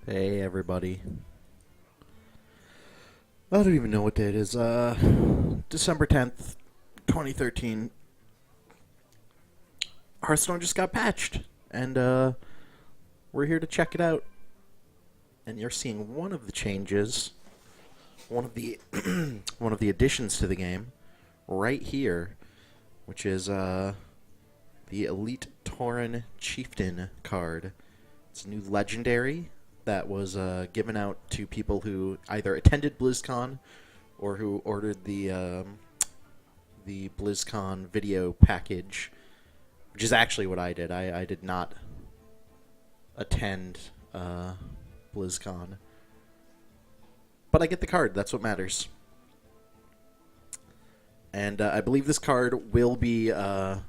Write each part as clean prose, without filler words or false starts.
Hey everybody. I don't even know what day it is. December 10th, 2013. Hearthstone just got patched, and we're here to check it out. And you're seeing one of the changes, one of the one of the additions to the game, right here, which is the Elite Tauren Chieftain card. It's a new legendary that was given out to people who either attended BlizzCon or who ordered the BlizzCon video package, which is actually what I did. I did not attend BlizzCon, but I get the card. That's what matters. And I believe this card will be. So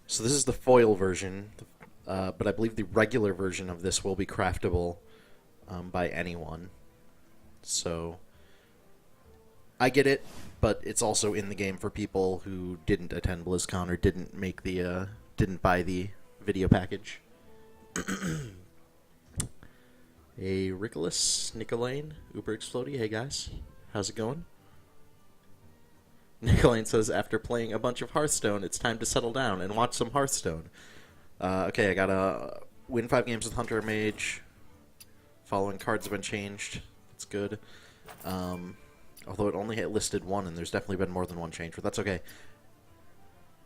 this is the foil version, but I believe the regular version of this will be craftable by anyone. So I get it, but it's also in the game for people who didn't attend BlizzCon or didn't buy the video package. Hey, Ricolas, Nicolane, Uber Explodey, hey guys, how's it going? Nicolane says, after playing a bunch of Hearthstone, it's time to settle down and watch some Hearthstone. Okay, I gotta win 5 games with Hunter Mage. Following cards have been changed. That's good. Although it only listed one, and there's definitely been more than one change, but that's okay.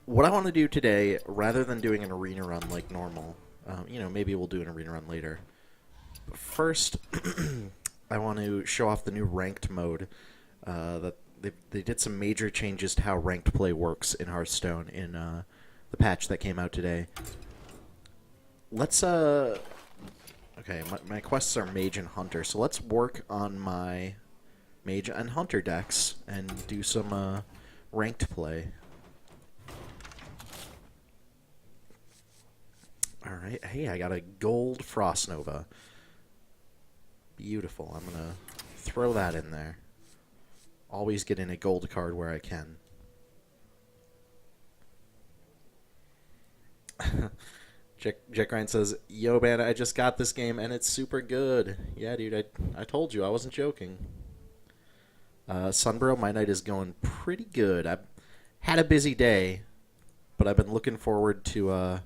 What I want to do today, rather than doing an arena run like normal, maybe we'll do an arena run later. But first, I want to show off the new ranked mode. That they did some major changes to how ranked play works in Hearthstone in the patch that came out today. Let's okay, my quests are Mage and Hunter, so let's work on my Mage and Hunter decks and do some ranked play. Alright, hey, I got a gold Frost Nova. Beautiful, I'm gonna throw that in there. Always get in a gold card where I can. Jack Ryan says, "Yo, man, I just got this game and it's super good." Yeah, dude, I told you, I wasn't joking. Sunbro, my night is going pretty good. I've had a busy day, but I've been looking forward to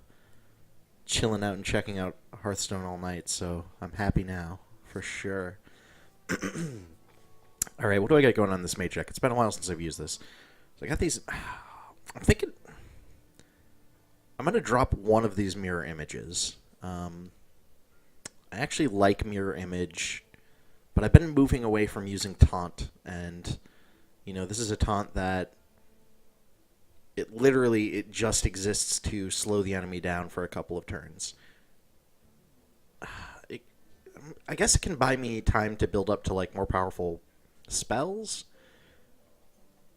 chilling out and checking out Hearthstone all night, so I'm happy now, for sure. Alright, what do I got going on this Mage deck? It's been a while since I've used this. So I got these... I'm thinking... I'm going to drop one of these mirror images. I actually like mirror image, but I've been moving away from using taunt, and, this is a taunt that it just exists to slow the enemy down for a couple of turns. I guess it can buy me time to build up to, more powerful spells,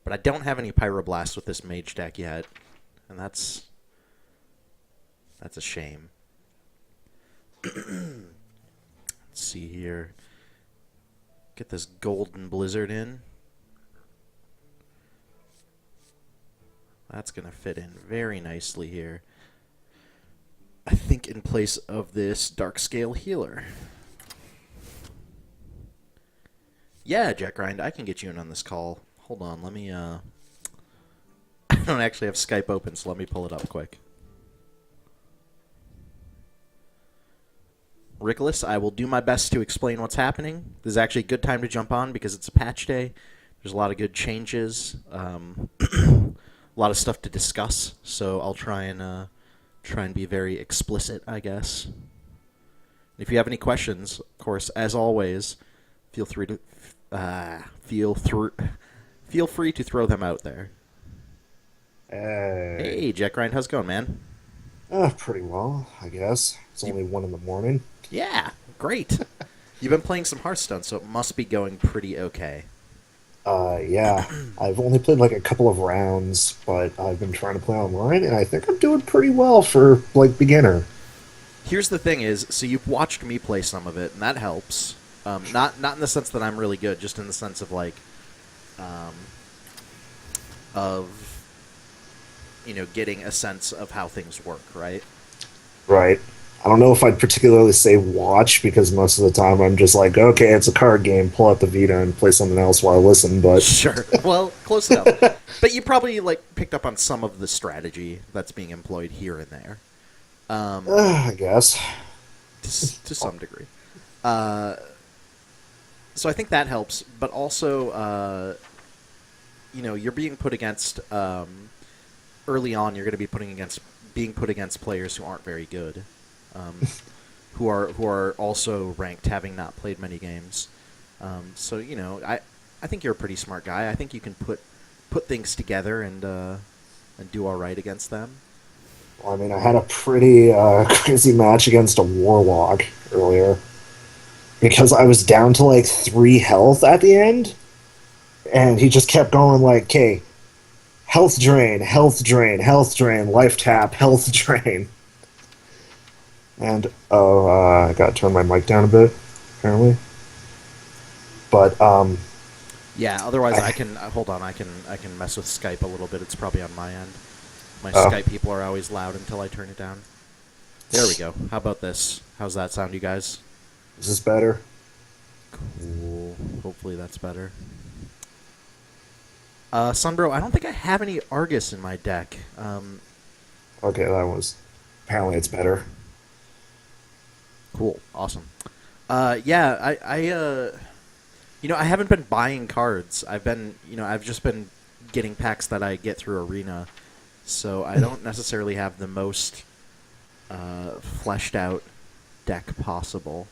but I don't have any Pyroblast with this Mage deck yet, and that's a shame. Let's see here. Get this Golden Blizzard in. That's going to fit in very nicely here. I think in place of this Darkscale Healer. Yeah, Jack Grind, I can get you in on this call. Hold on, let me, I don't actually have Skype open, so let me pull it up quick. Ricolas, I will do my best to explain what's happening. This is actually a good time to jump on because it's a patch day. There's a lot of good changes, a lot of stuff to discuss, so I'll try and be very explicit, I guess. If you have any questions, of course, as always, feel free to throw them out there. Hey, Jack Ryan, how's it going, man? Pretty well, I guess. It's only 1 in the morning. Yeah, great. You've been playing some Hearthstone, so it must be going pretty okay. Yeah. I've only played like a couple of rounds, but I've been trying to play online, and I think I'm doing pretty well for, beginner. Here's the thing is, so you've watched me play some of it, and that helps. Not in the sense that I'm really good, just in the sense of, getting a sense of how things work, right? Right. I don't know if I'd particularly say watch because most of the time I'm just like, okay, it's a card game. Pull out the Vita and play something else while I listen. But Sure. Well, close enough. But you probably like picked up on some of the strategy that's being employed here and there, I guess. to some degree. Uh, so I think that helps. But also, you're being put against early on. You're going to be being put against players who aren't very good, um, who are also ranked, having not played many games. So I think you're a pretty smart guy. I think you can put things together and do all right against them. Well, I mean, I had a pretty crazy match against a Warlock earlier because I was down to like 3 health at the end, and he just kept going like, "Okay, health drain, health drain, health drain, life tap, health drain." And I got to turn my mic down a bit, apparently. But Yeah. Otherwise, I I can hold on. I can mess with Skype a little bit. It's probably on my end. My uh, Skype people are always loud until I turn it down. There we go. How about this? How's that sound, you guys? is this better? Cool. Hopefully that's better. Sunbro, I don't think I have any Argus in my deck. Okay, that was apparently it's better. Cool. Awesome. Yeah, I haven't been buying cards. I've just been getting packs that I get through Arena, so I don't necessarily have the most fleshed out deck possible.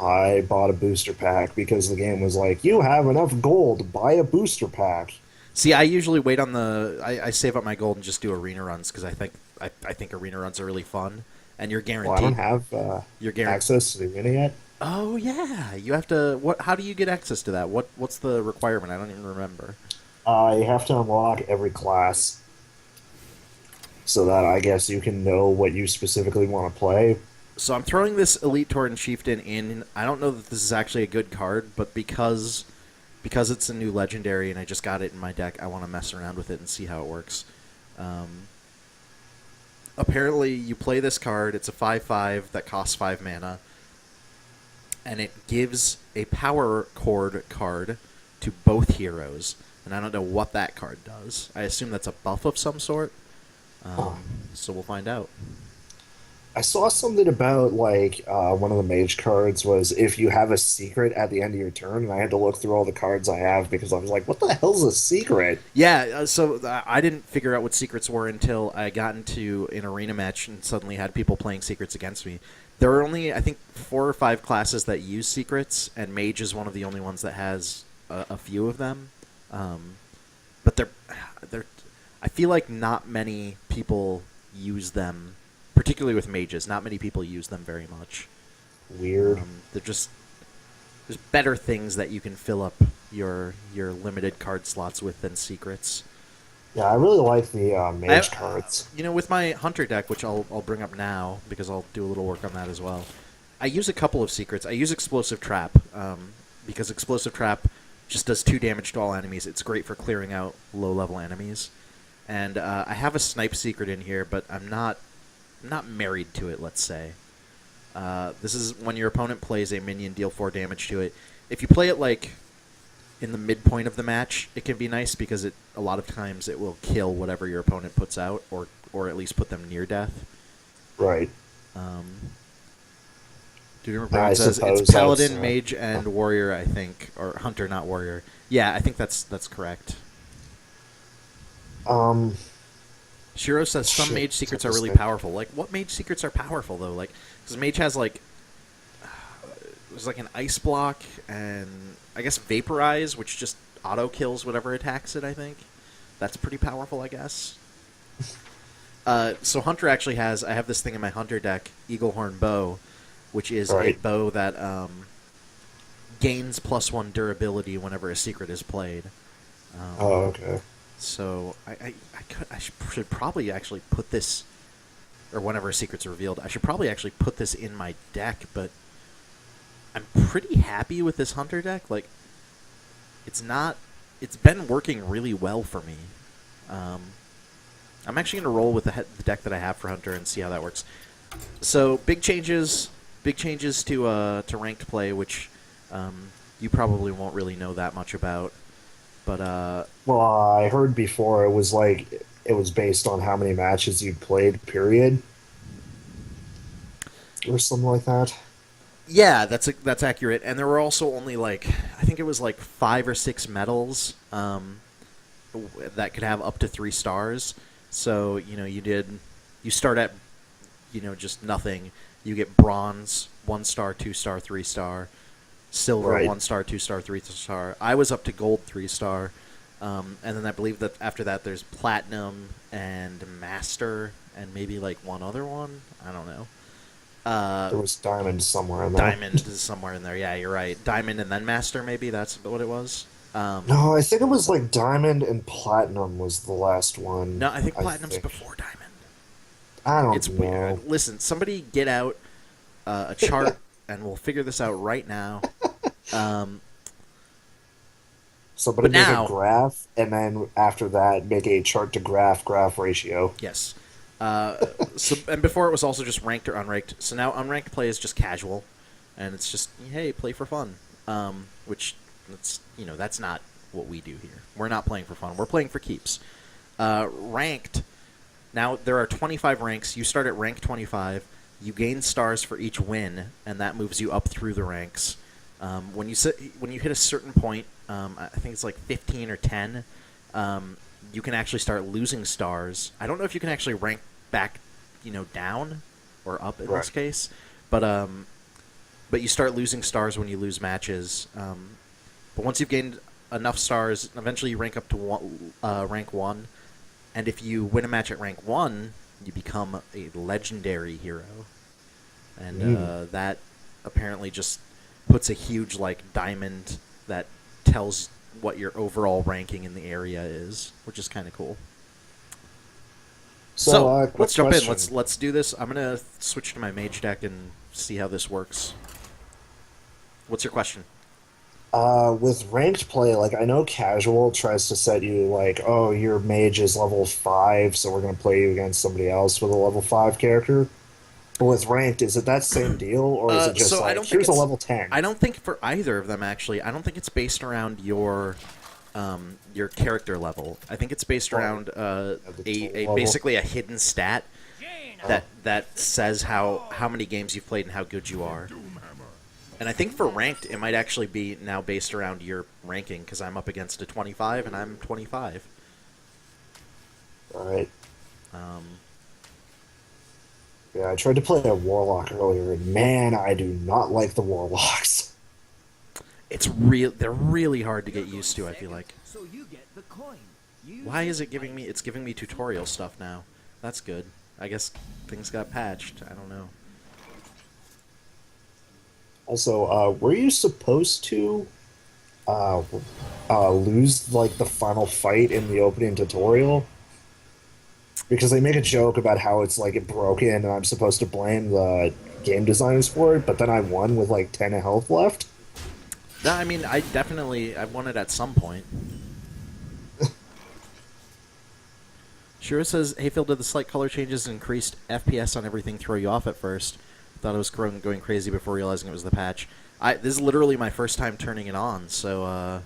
I bought a booster pack because the game was like, "You have enough gold, buy a booster pack." See, I usually wait on I save up my gold and just do arena runs because I think arena runs are really fun, and you're Well, I don't guaranteed. have You're guaranteed. access to the arena yet. Oh yeah, you have to. What? How do you get access to that? What's the requirement? I don't even remember. You have to unlock every class so that I guess you can know what you specifically want to play. So I'm throwing this Elite Tauren Chieftain in. I don't know that this is actually a good card, but because it's a new legendary and I just got it in my deck, I want to mess around with it and see how it works. Apparently, you play this card. It's a 5/5 that costs 5 mana, and it gives a power chord card to both heroes. And I don't know what that card does. I assume that's a buff of some sort. Huh. So we'll find out. I saw something about like one of the mage cards was if you have a secret at the end of your turn, and I had to look through all the cards I have because I was like, "What the hell's a secret?" Yeah, I didn't figure out what secrets were until I got into an arena match and suddenly had people playing secrets against me. There are only, I think, 4 or 5 classes that use secrets, and mage is one of the only ones that has a few of them. But they're, I feel like not many people use them, particularly with mages. Not many people use them very much. Weird. There's better things that you can fill up your limited card slots with than secrets. Yeah, I really like the mage cards. With my hunter deck, which I'll bring up now because I'll do a little work on that as well. I use a couple of secrets. I use explosive trap because explosive trap just does 2 damage to all enemies. It's great for clearing out low level enemies. And I have a snipe secret in here, but I'm not married to it. Let's say this is when your opponent plays a minion, deal 4 damage to it. If you play it like in the midpoint of the match, it can be nice because a lot of times it will kill whatever your opponent puts out, or at least put them near death. Right. Do you remember? I It says suppose it's paladin, that's, mage, and warrior. I think, or hunter, not warrior. Yeah, I think that's correct. um, Shiro says some shit, mage secrets are what's really this thing? powerful. Like, what mage secrets are powerful though? Like, because mage has like there's like an ice block and I guess vaporize, which just auto kills whatever attacks it. I think that's pretty powerful. I guess. So hunter actually has. I have this thing in my hunter deck, Eaglehorn Bow, which is a Right. bow that gains +1 durability whenever a secret is played. Oh, okay. So I should probably actually put this, or whenever a secret's revealed, I should probably actually put this in my deck. But I'm pretty happy with this hunter deck. Like, it's been working really well for me. I'm actually gonna roll with the deck that I have for hunter and see how that works. So big changes to ranked play, which you probably won't really know that much about. But Well, I heard before it was like it was based on how many matches you played, period, or something like that. yeah, that's accurate. And there were also only like I think it was like 5 or 6 medals that could have up to 3 stars. So you start at just nothing. You get bronze, 1 star, 2 star, 3 star, silver, Right. 1 star, 2 star, 3 star. I was up to gold, 3 star, and then I believe that after that there's platinum and master and maybe like one other one. I don't know. There was diamond somewhere in there. Diamond is somewhere in there. Yeah, you're right. Diamond and then master, maybe that's what it was. No, I think it was like diamond and platinum was the last one. No, I think I platinum's think. before diamond. I don't It's know. weird. Listen, somebody get out a chart, and we'll figure this out right now. Um, Somebody but make a now, graph, and then after that, make a chart to graph ratio. yes. And before it was also just ranked or unranked. So now unranked play is just casual, and it's just hey, play for fun. Which that's not what we do here. We're not playing for fun. We're playing for keeps. Ranked. Now there are 25 ranks. You start at rank 25. You gain stars for each win, and that moves you up through the ranks. When you hit a certain point, I think it's like 15 or 10, you can actually start losing stars. I don't know if you can actually rank back, down or up in Right. this case, but you start losing stars when you lose matches. But once you've gained enough stars, eventually you rank up to rank 1, and if you win a match at rank 1, you become a legendary hero, and that apparently just puts a huge diamond that tells what your overall ranking in the area is, which is kind of cool. So Quick let's jump in. question. Let's do this. I'm gonna switch to my mage deck and see how this works. What's your question? With ranked play, like I know casual tries to set you like, oh, your mage is level 5, so we're gonna play you against somebody else with a level 5 character. But with ranked, is it that same deal, or is it just So I like don't think here's a it's. level 10? I don't think for either of them actually. I don't think it's based around your character level. I think it's based around the total level. basically a hidden stat Oh. that says how many games you've played and how good you are. And I think for ranked, it might actually be now based around your ranking because I'm up against a 25 and I'm 25. All right. Um, Yeah, I tried to play a warlock earlier, and man, I do not like the warlocks. they're really hard to get used to. I feel like. So you get the coin. Why is it giving me? It's giving me tutorial stuff now. That's good. I guess things got patched. I don't know. Also, were you supposed to uh, lose like the final fight in the opening tutorial? Because they make a joke about how it's like broken, and I'm supposed to blame the game designers for it. But then I won with like 10 health left. No, I mean, I won it at some point. Shiro says, "Hey Phil, did the slight color changes and increased FPS on everything throw you off at first? Thought it was going crazy before realizing it was the patch. This is literally my first time turning it on, so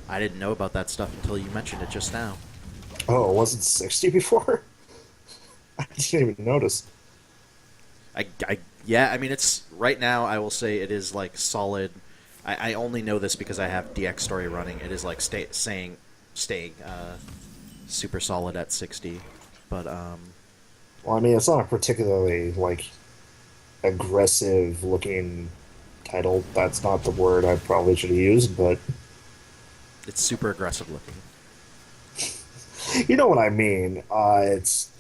I didn't know about that stuff until you mentioned it just now. Oh, it wasn't 60 before? I didn't even notice. Yeah, I mean, it's right now. I will say it is like solid. I only know this because I have DX Story running. It is like staying super solid at 60, but Well, I mean, it's not a particularly like aggressive looking title. That's not the word I probably should have used, but it's super aggressive looking. you know what I mean. It's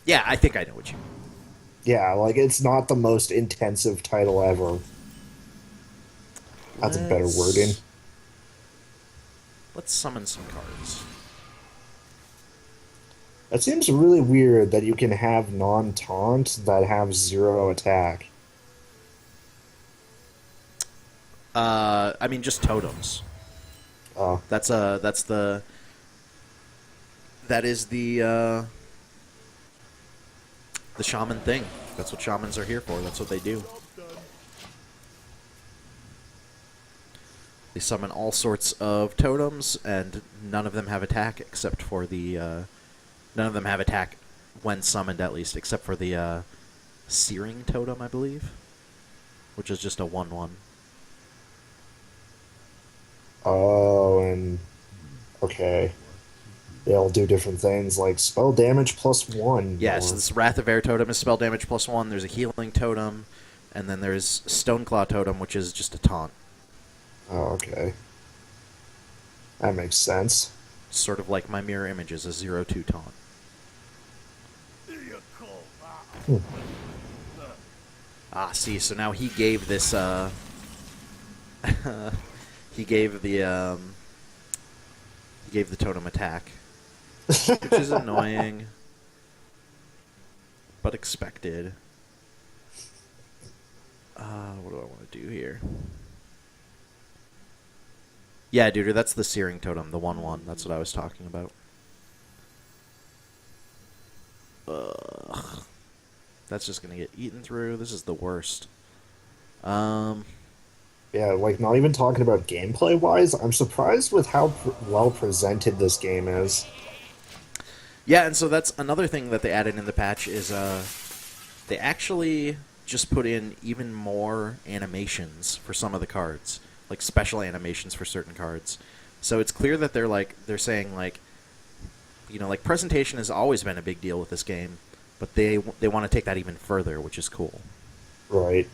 Yeah, I think I know what you mean. yeah, like it's not the most intensive title ever. That's a better wording. Let's summon some cards. It seems really weird that you can have non-taunt that have 0 attack. I mean, just totems. Oh, That is the the shaman thing. That's what shamans are here for. That's what they do. They summon all sorts of totems, and none of them have attack except for the... none of them have attack when summoned, at least, except for the Searing Totem, I believe, which is just a 1/1. Oh, and... Okay. They'll do different things, like spell damage +1. Yeah, so this Wrath of Air Totem is spell damage +1. There's a Healing Totem, and then there's Stoneclaw Totem, which is just a taunt. Oh, okay. That makes sense. Sort of like my mirror image is a 0/2 taunt. Ah, see, so now he gave this, he gave the totem attack, which is annoying, but expected. What do I want to do here? Yeah, dude, that's the Searing Totem, the 1/1. That's what I was talking about. Ugh. That's just gonna get eaten through. This is the worst. Yeah, like, not even talking about gameplay-wise, I'm surprised with how well presented this game is. Yeah, and so that's another thing that they added in the patch is they actually just put in even more animations for some of the cards, like special animations for certain cards. So it's clear that they're saying like, you know, like presentation has always been a big deal with this game, but they want to take that even further, which is cool. Right.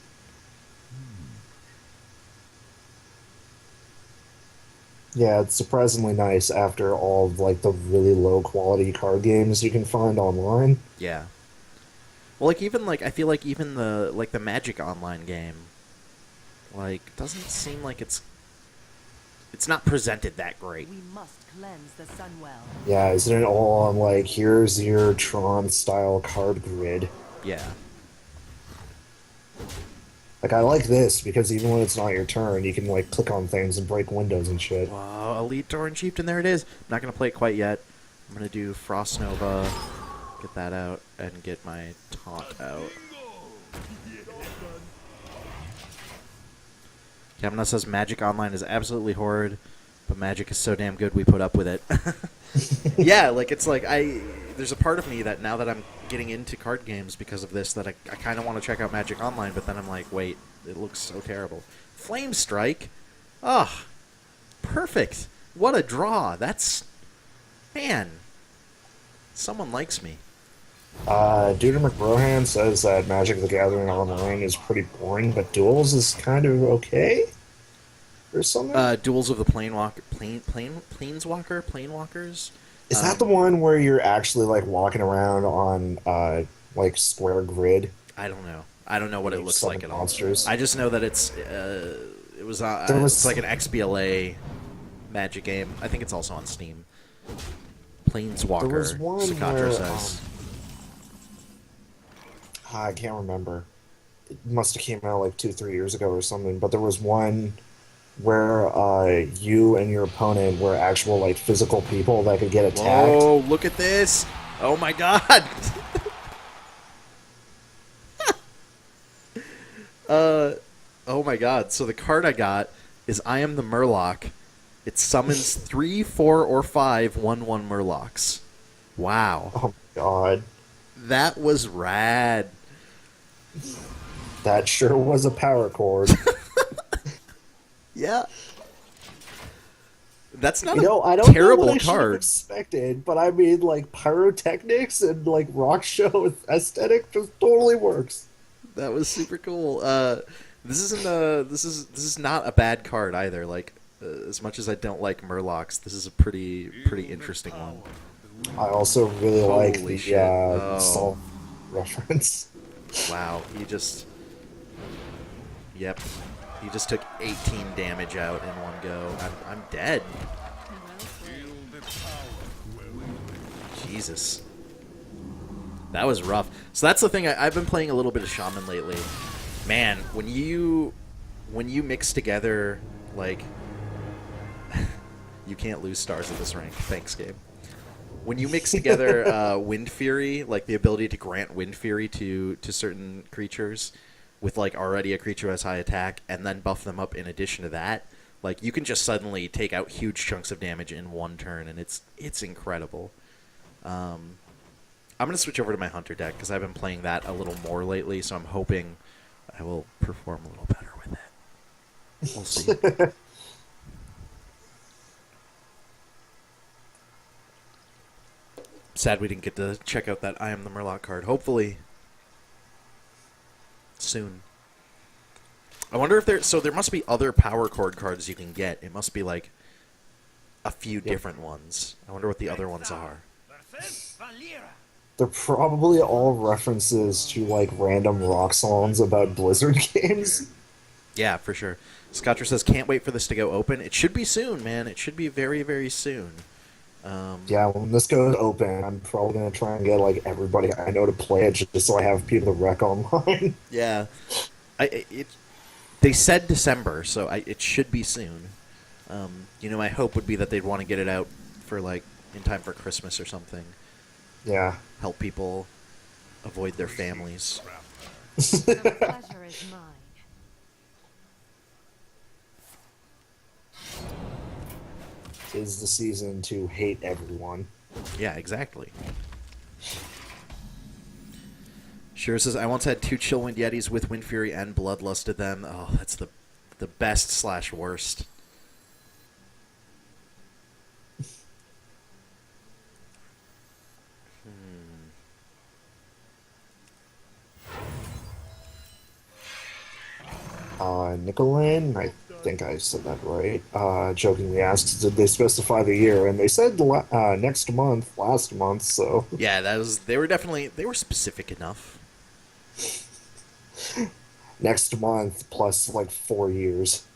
Yeah, it's surprisingly nice after all of, like, the really low-quality card games you can find online. Yeah. Well, like even like I feel like even the Magic Online game, like doesn't seem like it's not presented that great. We must cleanse the Sunwell. Yeah, isn't it all on, like, here's your Tron-style card grid? Yeah. Like, I like this, because even when it's not your turn, you can, like, click on things and break windows and shit. Wow, Elite Tauren Chieftain, there it is. I'm not going to play it quite yet. I'm going to do Frost Nova, get that out, and get my taunt out. Kamina says Magic Online is absolutely horrid, but Magic is so damn good we put up with it. Yeah, like it's like there's a part of me that now that I'm getting into card games because of this that I kind of want to check out Magic Online, but then I'm like, wait, it looks so terrible. Flame Strike? Oh, perfect. What a draw. Man, someone likes me. Duder McBrohan says that Magic the Gathering Online is pretty boring, but Duels is kind of okay? Or something? Duels of the Planeswalkers? Is that the one where you're actually, like, walking around on, like, square grid? I don't know. I don't know what it looks like at all. Monsters. I just know that it's like an XBLA Magic game. I think it's also on Steam. Planeswalker, There was one Sakatra where, says. I can't remember. It must have came out like 2-3 years ago or something, but there was one where you and your opponent were actual, like, physical people that could get attacked. Oh, look at this! Oh my god! Oh my god. So the card I got is I Am the Murloc. It summons 3, 4, or 5 1/1 Murlocs. Wow. Oh my god. That was rad. That sure was a power chord. Yeah. That's not I don't know terrible what I should have card. expected, but I mean, like, pyrotechnics and, like, rock show aesthetic just totally works. That was super cool. This is not a bad card either. Like, as much as I don't like Murlocs, this is a pretty interesting one. I also really like Holy the shit. Saul reference. Wow, Yep. He just took 18 damage out in one go. I'm dead. Jesus. That was rough. So that's the thing. I've been playing a little bit of Shaman lately. Man, when you mix together, like, you can't lose stars at this rank. Thanks, Gabe. when you mix together Wind Fury, like the ability to grant Wind Fury to certain creatures, with like already a creature has high attack, and then buff them up in addition to that, like you can just suddenly take out huge chunks of damage in one turn, and it's incredible. I'm gonna switch over to my Hunter deck because I've been playing that a little more lately, so I'm hoping I will perform a little better with it. We'll see. Sad we didn't get to check out that I Am the Murloc card. Hopefully, soon. I wonder if there must be other power chord cards you can get. It must be like a few different ones. I wonder what the other ones are. They're probably all references to like random rock songs about Blizzard games. Yeah, for sure. Scotcher says, can't wait for this to go open. It should be soon, man. It should be very, very soon. Yeah, when this goes open, I'm probably going to try and get like everybody I know to play it just so I have people to wreck online. Yeah. They said December, so it should be soon. My hope would be that they'd want to get it out for like in time for Christmas or something. Yeah. Help people avoid their families. The pleasure is mine. Is the season to hate everyone. Yeah, exactly. Sure says, I once had 2 Chillwind Yetis with Wind Fury and Bloodlusted them. Oh, that's the best/worst. Nicolane, I think I said that right, jokingly asks, did they specify the year? And they said last month, so... Yeah, they were specific enough. Next month plus, like, 4 years.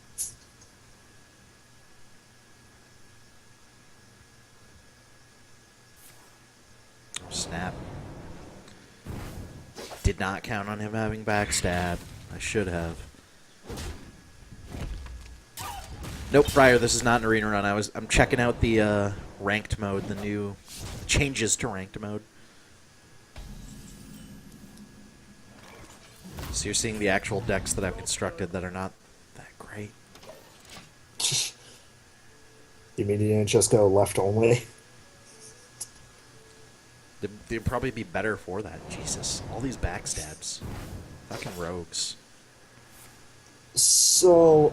Oh, snap. Did not count on him having backstab. I should have. Nope, Briar, this is not an arena run. I'm checking out the ranked mode, the new changes to ranked mode. So you're seeing the actual decks that I've constructed that are not that great. You mean you didn't just go left only? They'd probably be better for that. Jesus, all these backstabs. Fucking rogues. So,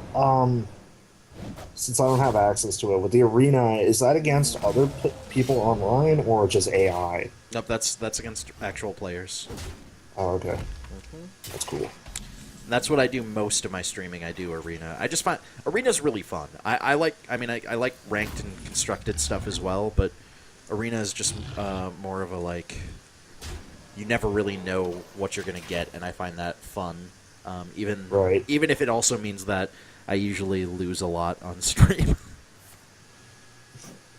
since I don't have access to it, with the arena, is that against other people online or just AI? Nope, that's against actual players. Oh, okay. That's cool. And that's what I do most of my streaming. I do arena. I just find arena's really fun. I like ranked and constructed stuff as well, but arena is just more of a like. You never really know what you're gonna get, and I find that fun. Even if it also means that I usually lose a lot on stream.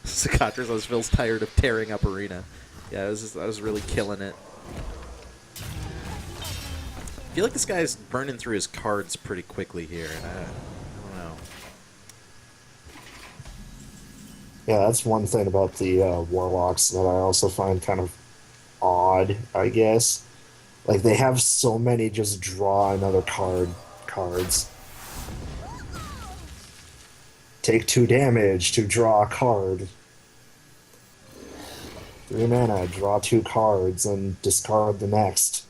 Scotchers, I was feels tired of tearing up arena. Yeah, I was really killing it. I feel like this guy's burning through his cards pretty quickly here, and I don't know. Yeah, that's one thing about the Warlocks that I also find kind of odd, I guess. Like, they have so many just draw another cards. Take 2 damage to draw a card. 3 mana, draw 2 cards, and discard the next.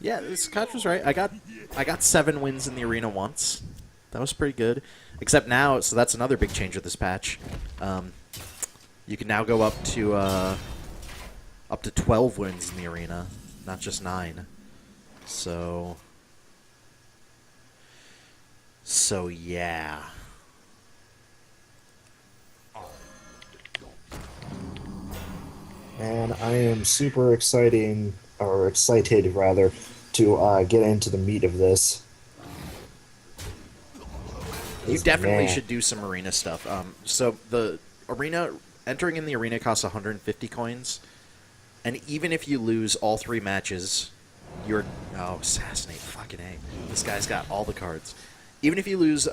Yeah, Scotch was right. I got 7 wins in the arena once. That was pretty good. Except now, so that's another big change with this patch. You can now go up to 12 wins in the arena, not just 9. So yeah. And I am super excited rather, to get into the meat of this. You definitely should do some arena stuff. So the arena, entering in the arena costs 150 coins, and even if you lose all 3 matches, assassinate, fucking A. This guy's got all the cards. Even if you lose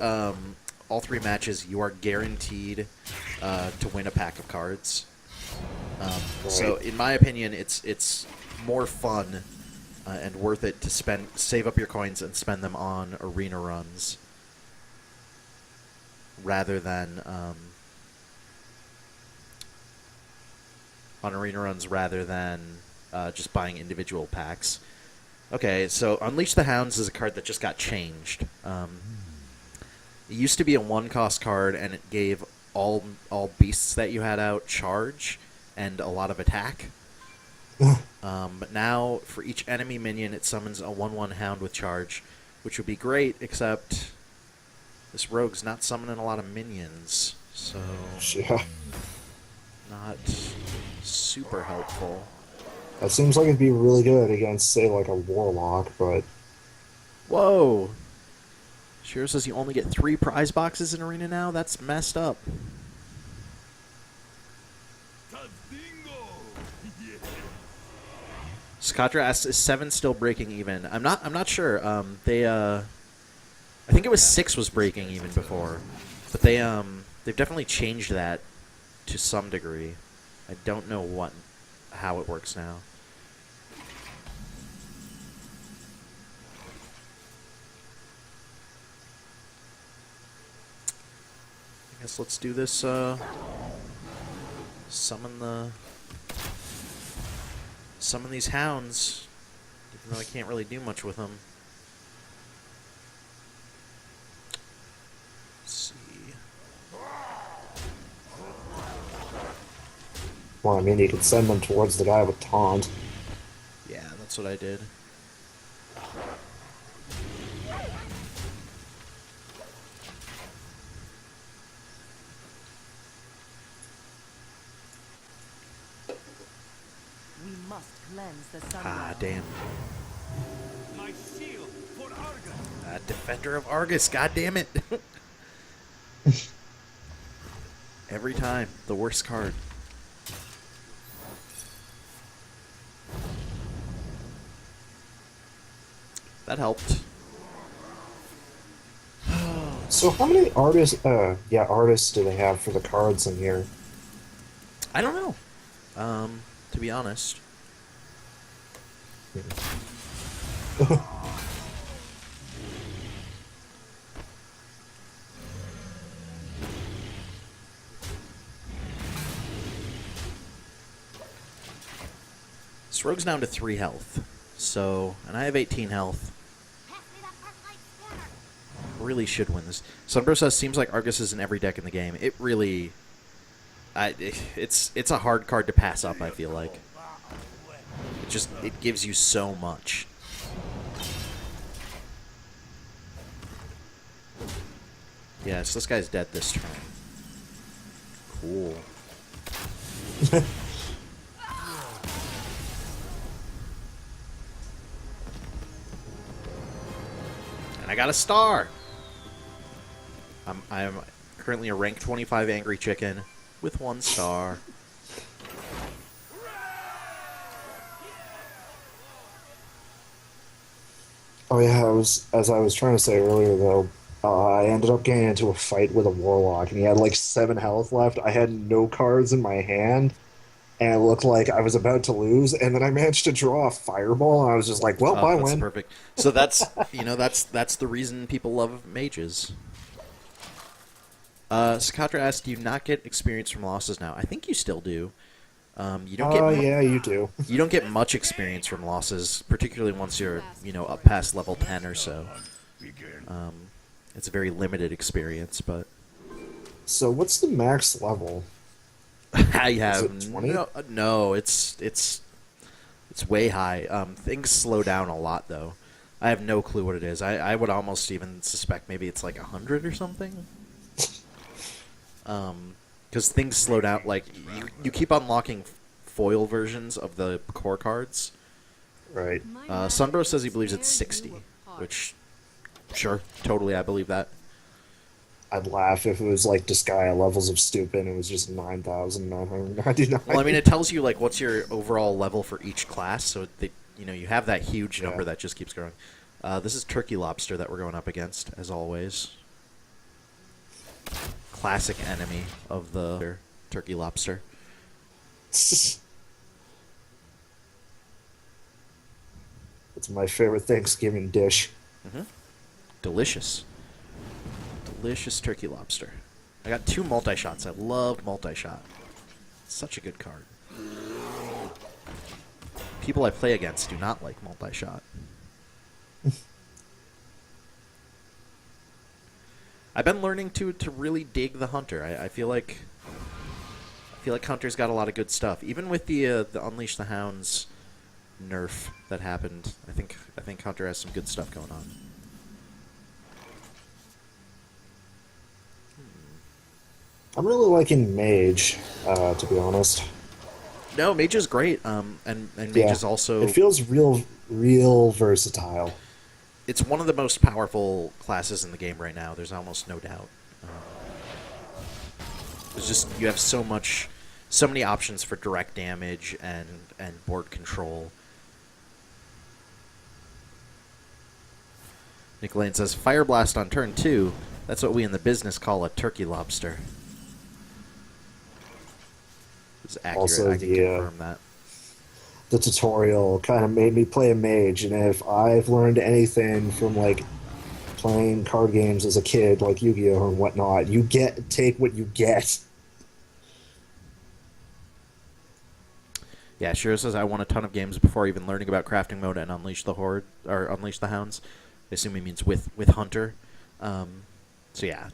all 3 matches, you are guaranteed to win a pack of cards. So, in my opinion, it's more fun and worth it to save up your coins and spend them on arena runs rather than just buying individual packs. Okay, so Unleash the Hounds is a card that just got changed. It used to be a 1-cost card, and it gave all beasts that you had out charge and a lot of attack. But now, for each enemy minion, it summons a 1/1 Hound with charge, which would be great, except this rogue's not summoning a lot of minions, so Yeah. not super helpful. That seems like it'd be really good against, say, like a Warlock, but... Whoa! Sure says you only get 3 prize boxes in Arena now? That's messed up. Skatra asks, is 7 still breaking even? I'm not sure. I think it was 6 was breaking even before. But they've definitely changed that to some degree. I don't know how it works now. I guess let's do this, summon these hounds, even though I can't really do much with them. Let's see. Well, I mean, you could send them towards the guy with Taunt. Yeah, that's what I did. We must cleanse the sun. Ah, damn. My shield for Argus. Defender of Argus, god damn it. Every time, the worst card. That helped. So how many artists do they have for the cards in here? I don't know. To be honest. This rogue's down to 3 health. So, and I have 18 health. Really should win this. Sunbro says, seems like Argus is in every deck in the game. It really... it's a hard card to pass up, I feel like. It gives you so much. Yes, this guy's dead this turn. Cool. And I got a star! I'm currently a rank 25 Angry Chicken with 1 star. Oh yeah, as I was trying to say earlier though, I ended up getting into a fight with a Warlock, and he had like 7 health left. I had no cards in my hand, and it looked like I was about to lose, and then I managed to draw a Fireball, and I was just like, well, I That's win. perfect. So that's, that's the reason people love mages. Sakatra asked, do you not get experience from losses now? I think you still do. You don't get Yeah, you do. you don't get much experience from losses, particularly once you're, up past level 10 or so. It's a very limited experience, but So what's the max level? I have Is it 20? no, it's way high. Things slow down a lot though. I have no clue what it is. I would almost even suspect maybe it's like 100 or something. Because things slow down. Like you keep unlocking foil versions of the core cards. Right. Sunbro says he believes it's 60, which, sure, totally, I believe that. I'd laugh if it was like Disgaea levels of stupid and it was just 9,999. Well, I mean, it tells you like what's your overall level for each class, so that you have that huge number that just keeps growing. This is Turkey Lobster that we're going up against, as always. classic enemy of the turkey lobster. It's my favorite Thanksgiving dish. Delicious. Delicious turkey lobster. I got 2 multi-shots. I love multi-shot. Such a good card. People I play against do not like multi-shot. I've been learning to really dig the Hunter. I feel like Hunter's got a lot of good stuff. Even with the Unleash the Hounds nerf that happened, I think Hunter has some good stuff going on. I'm really liking Mage, to be honest. No, Mage is great. And Mage Yeah, is also... It feels real versatile. It's one of the most powerful classes in the game right now. There's almost no doubt. There's just... You have so many options for direct damage and board control. Nick Lane says, Fire Blast on turn 2. That's what we in the business call a turkey lobster. It's accurate. Also, I can confirm that. The tutorial kind of made me play a mage, and if I've learned anything from like playing card games as a kid, like Yu-Gi-Oh and whatnot, you take what you get. Yeah, Shiro says I won a ton of games before even learning about crafting mode and Unleash the Horde or Unleash the Hounds. I assume he means with Hunter. So yeah,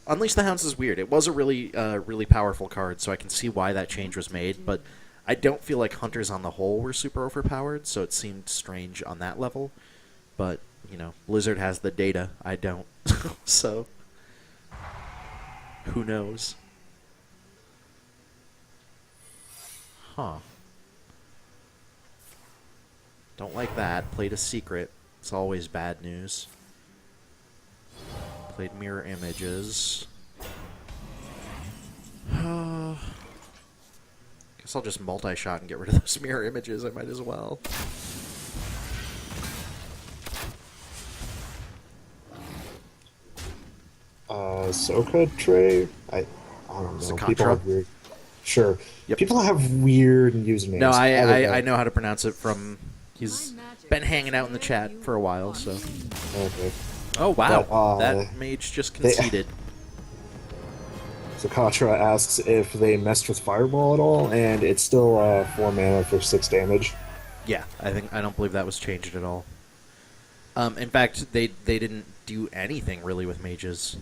Unleash the Hounds is weird. It was a really powerful card, so I can see why that change was made. But I don't feel like Hunters on the whole were super overpowered, so it seemed strange on that level. But you know, Blizzard has the data. I don't, so who knows? Huh. Don't like that. Played a secret. It's always bad news. Played mirror images. Guess I'll just multi-shot and get rid of those mirror images. I might as well. Soka Tray? I don't know. People Sakatra? have weird... Sure. Yep. People have weird usernames. No, don't I know how to pronounce it from... He's been hanging out in the chat for a while, so... Okay. Oh, wow. But, that mage just conceded. Sakatra asks if they messed with Fireball at all, and it's still 4 mana for 6 damage. Yeah, I don't believe that was changed at all. In fact, they didn't do anything really with mages.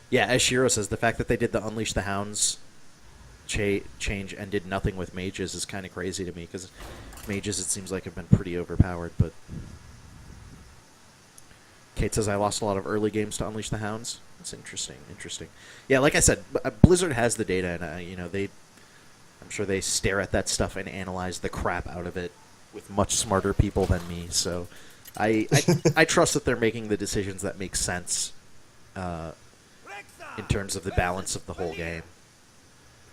Yeah, as Shiro says, the fact that they did the Unleash the Hounds change and did nothing with mages is kind of crazy to me, because mages, it seems like, have been pretty overpowered, but... Kate says, I lost a lot of early games to Unleash the Hounds. That's interesting. Yeah, like I said, Blizzard has the data, and I'm sure they stare at that stuff and analyze the crap out of it with much smarter people than me. So, I trust that they're making the decisions that make sense in terms of the balance of the whole game.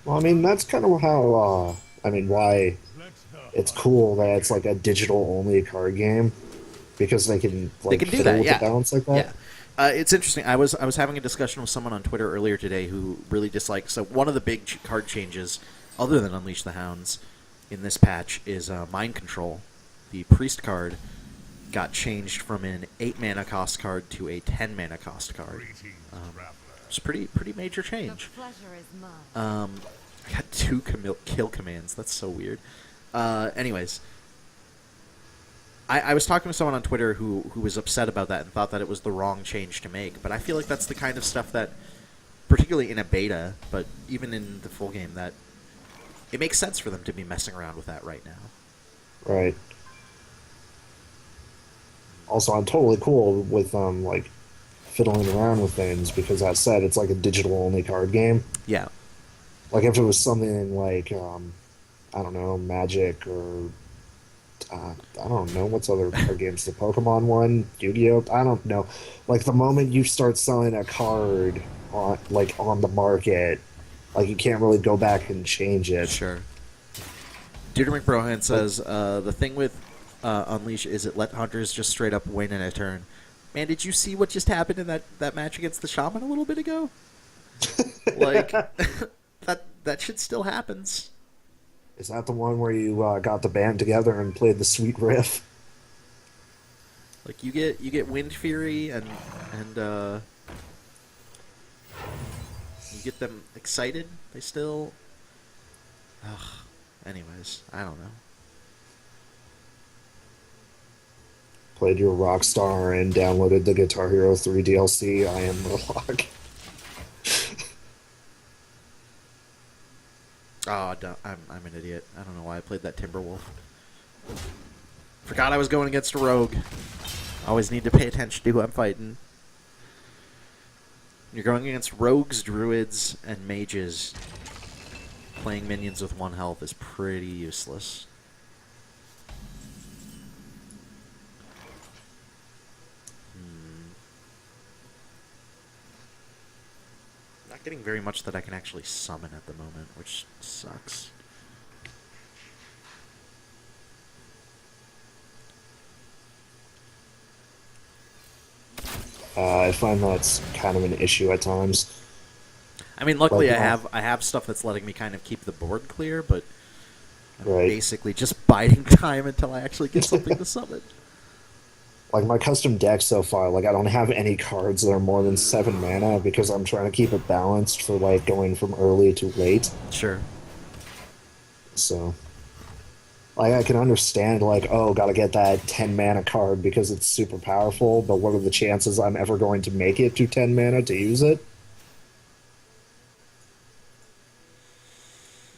Well, I mean, that's kind of how, why it's cool that it's like a digital-only card game, because they can do fiddle that, with yeah. the balance like that. Yeah. It's interesting. I was having a discussion with someone on Twitter earlier today who really disliked... So one of the big card changes, other than Unleash the Hounds, in this patch is Mind Control. The Priest card got changed from an 8-mana cost card to a 10-mana cost card. It's a pretty major change. I got 2 kill commands. That's so weird. Anyways... I was talking to someone on Twitter who was upset about that and thought that it was the wrong change to make. But I feel like that's the kind of stuff that, particularly in a beta, but even in the full game, that it makes sense for them to be messing around with that right now. Right. Also, I'm totally cool with fiddling around with things, because that said, it's like a digital-only card game. Yeah. Like if it was something like, I don't know, Magic or... I don't know what's other card games. The Pokemon one, Yu-Gi-Oh. I don't know. Like the moment you start selling a card on the market, like you can't really go back and change it. Sure. Dieter McBrohan says the thing with Unleash is it let hunters just straight up win in a turn. Man, did you see what just happened in that match against the Shaman a little bit ago? Like, that shit still happens. Is that the one where you got the band together and played the sweet riff? Like, you get Wind Fury and you get them excited. They still. Ugh. Anyways, I don't know. Played your Rockstar and downloaded the Guitar Hero 3 DLC. I am Murloc. Oh, I'm an idiot. I don't know why I played that Timberwolf. Forgot I was going against a rogue. Always need to pay attention to who I'm fighting. You're going against rogues, druids, and mages. Playing minions with 1 health is pretty useless. Not getting very much that I can actually summon at the moment, which sucks. I find that's kind of an issue at times. I mean, luckily Like, I have stuff that's letting me kind of keep the board clear, but I'm Right. basically just biding time until I actually get something to summon. Like my custom deck so far, like I don't have any cards that are more than 7 mana because I'm trying to keep it balanced for like going from early to late. Sure. So, like I can understand like, oh, gotta get that 10 mana card because it's super powerful, but what are the chances I'm ever going to make it to 10 mana to use it?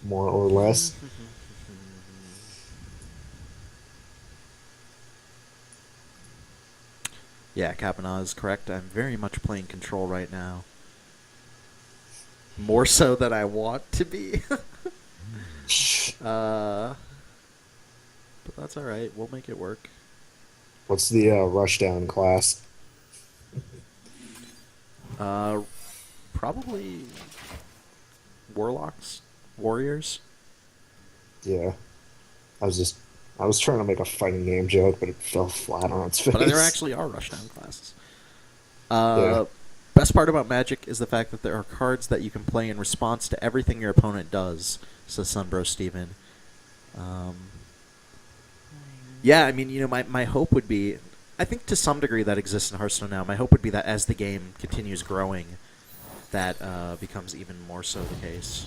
More or less. Yeah, Kapana is correct. I'm very much playing control right now. More so than I want to be. But that's alright. We'll make it work. What's the rushdown class? Probably warlocks, warriors. Yeah. I was trying to make a fighting game joke, but it fell flat on its face. But there actually are rushdown classes. Yeah. Best part about Magic is the fact that there are cards that you can play in response to everything your opponent does, says Sunbro Steven. Yeah, I mean, you know, my hope would be, I think to some degree that exists in Hearthstone now, my hope would be that as the game continues growing, that becomes even more so the case.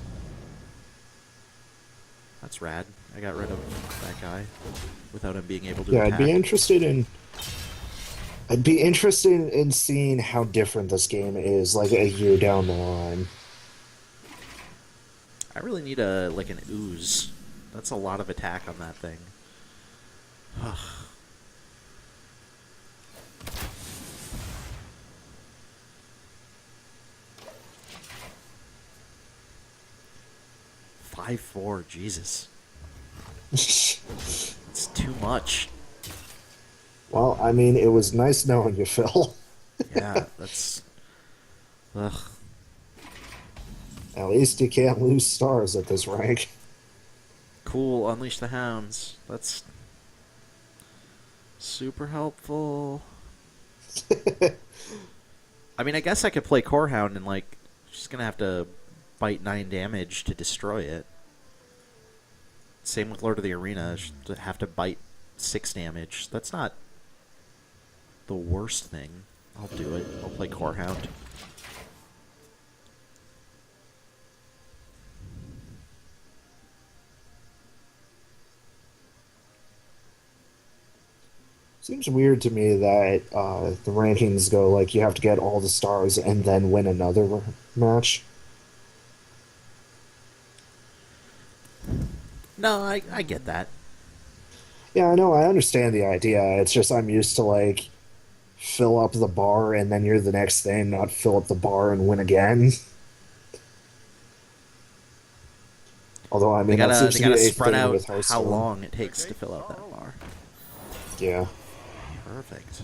That's rad. I got rid of that guy without him being able to Yeah, attack. I'd be interested in seeing how different this game is like a year down the line. I really need an ooze. That's a lot of attack on that thing. Ugh. Five, 4, Jesus. It's too much. Well, I mean, it was nice knowing you, Phil. Yeah, that's... Ugh. At least you can't lose stars at this rank. Cool, Unleash the Hounds. That's... super helpful. I mean, I guess I could play Core Hound and, she's gonna have to bite 9 damage to destroy it. Same with Lord of the Arena. She'd have to bite 6 damage. That's not the worst thing. I'll do it. I'll play Core Hound. Seems weird to me that the rankings go like you have to get all the stars and then win another match. No, I get that. Yeah, I know, I understand the idea. It's just I'm used to fill up the bar and then you're the next thing, not fill up the bar and win again. Although I mean that seems to be a spread thing out with how Hearthstone. long it takes to fill out that bar. Yeah. Perfect.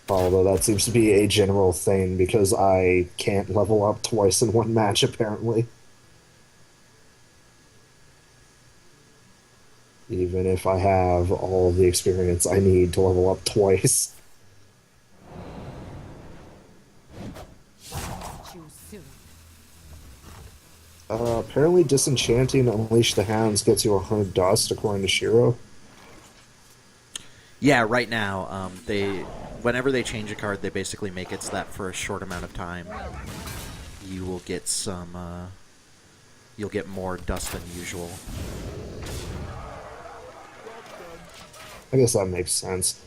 Although that seems to be a general thing because I can't level up twice in one match apparently. Even if I have all the experience I need to level up twice. I mean, I guess I could play Core Hound and, like, just, you know, get 9 damage to destroy it. Same with Lord of the Arena. She'd have to bite 6 damage to destroy it. Apparently, disenchanting Unleash the Hounds gets you 100 dust, according to Shiro. Yeah, right now, whenever they change a card, they basically make it so that for a short amount of time, you will get you'll get more dust than usual. I guess that makes sense.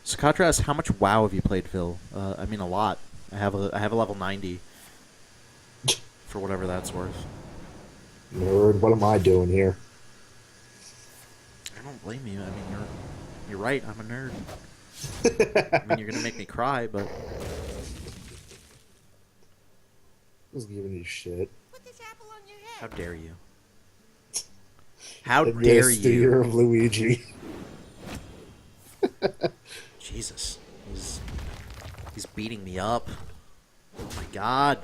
Sakatra asks, how much WoW have you played, Phil? I mean, a lot. I have a level 90, for whatever that's worth. Nerd, what am I doing here? I don't blame you. I mean, you're right. I'm a nerd. I mean, you're gonna make me cry, but Just giving you shit. Put this apple on your how head. dare you? How And dare this, the you? year of Luigi. Jesus, he's beating me up. Oh my God.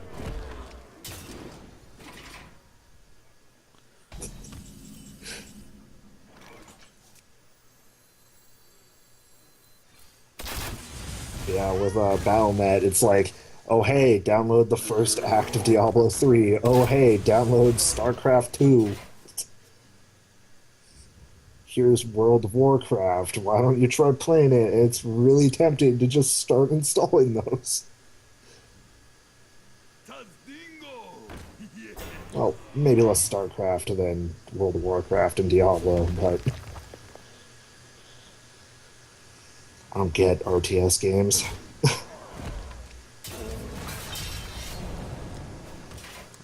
Yeah, with Battle.net, it's like, oh hey, download the first act of Diablo 3. Oh hey, download StarCraft 2. Here's World of Warcraft. Why don't you try playing it? It's really tempting to just start installing those. Tazdingo! Yeah. Well, maybe less StarCraft than World of Warcraft and Diablo, but I don't get RTS games.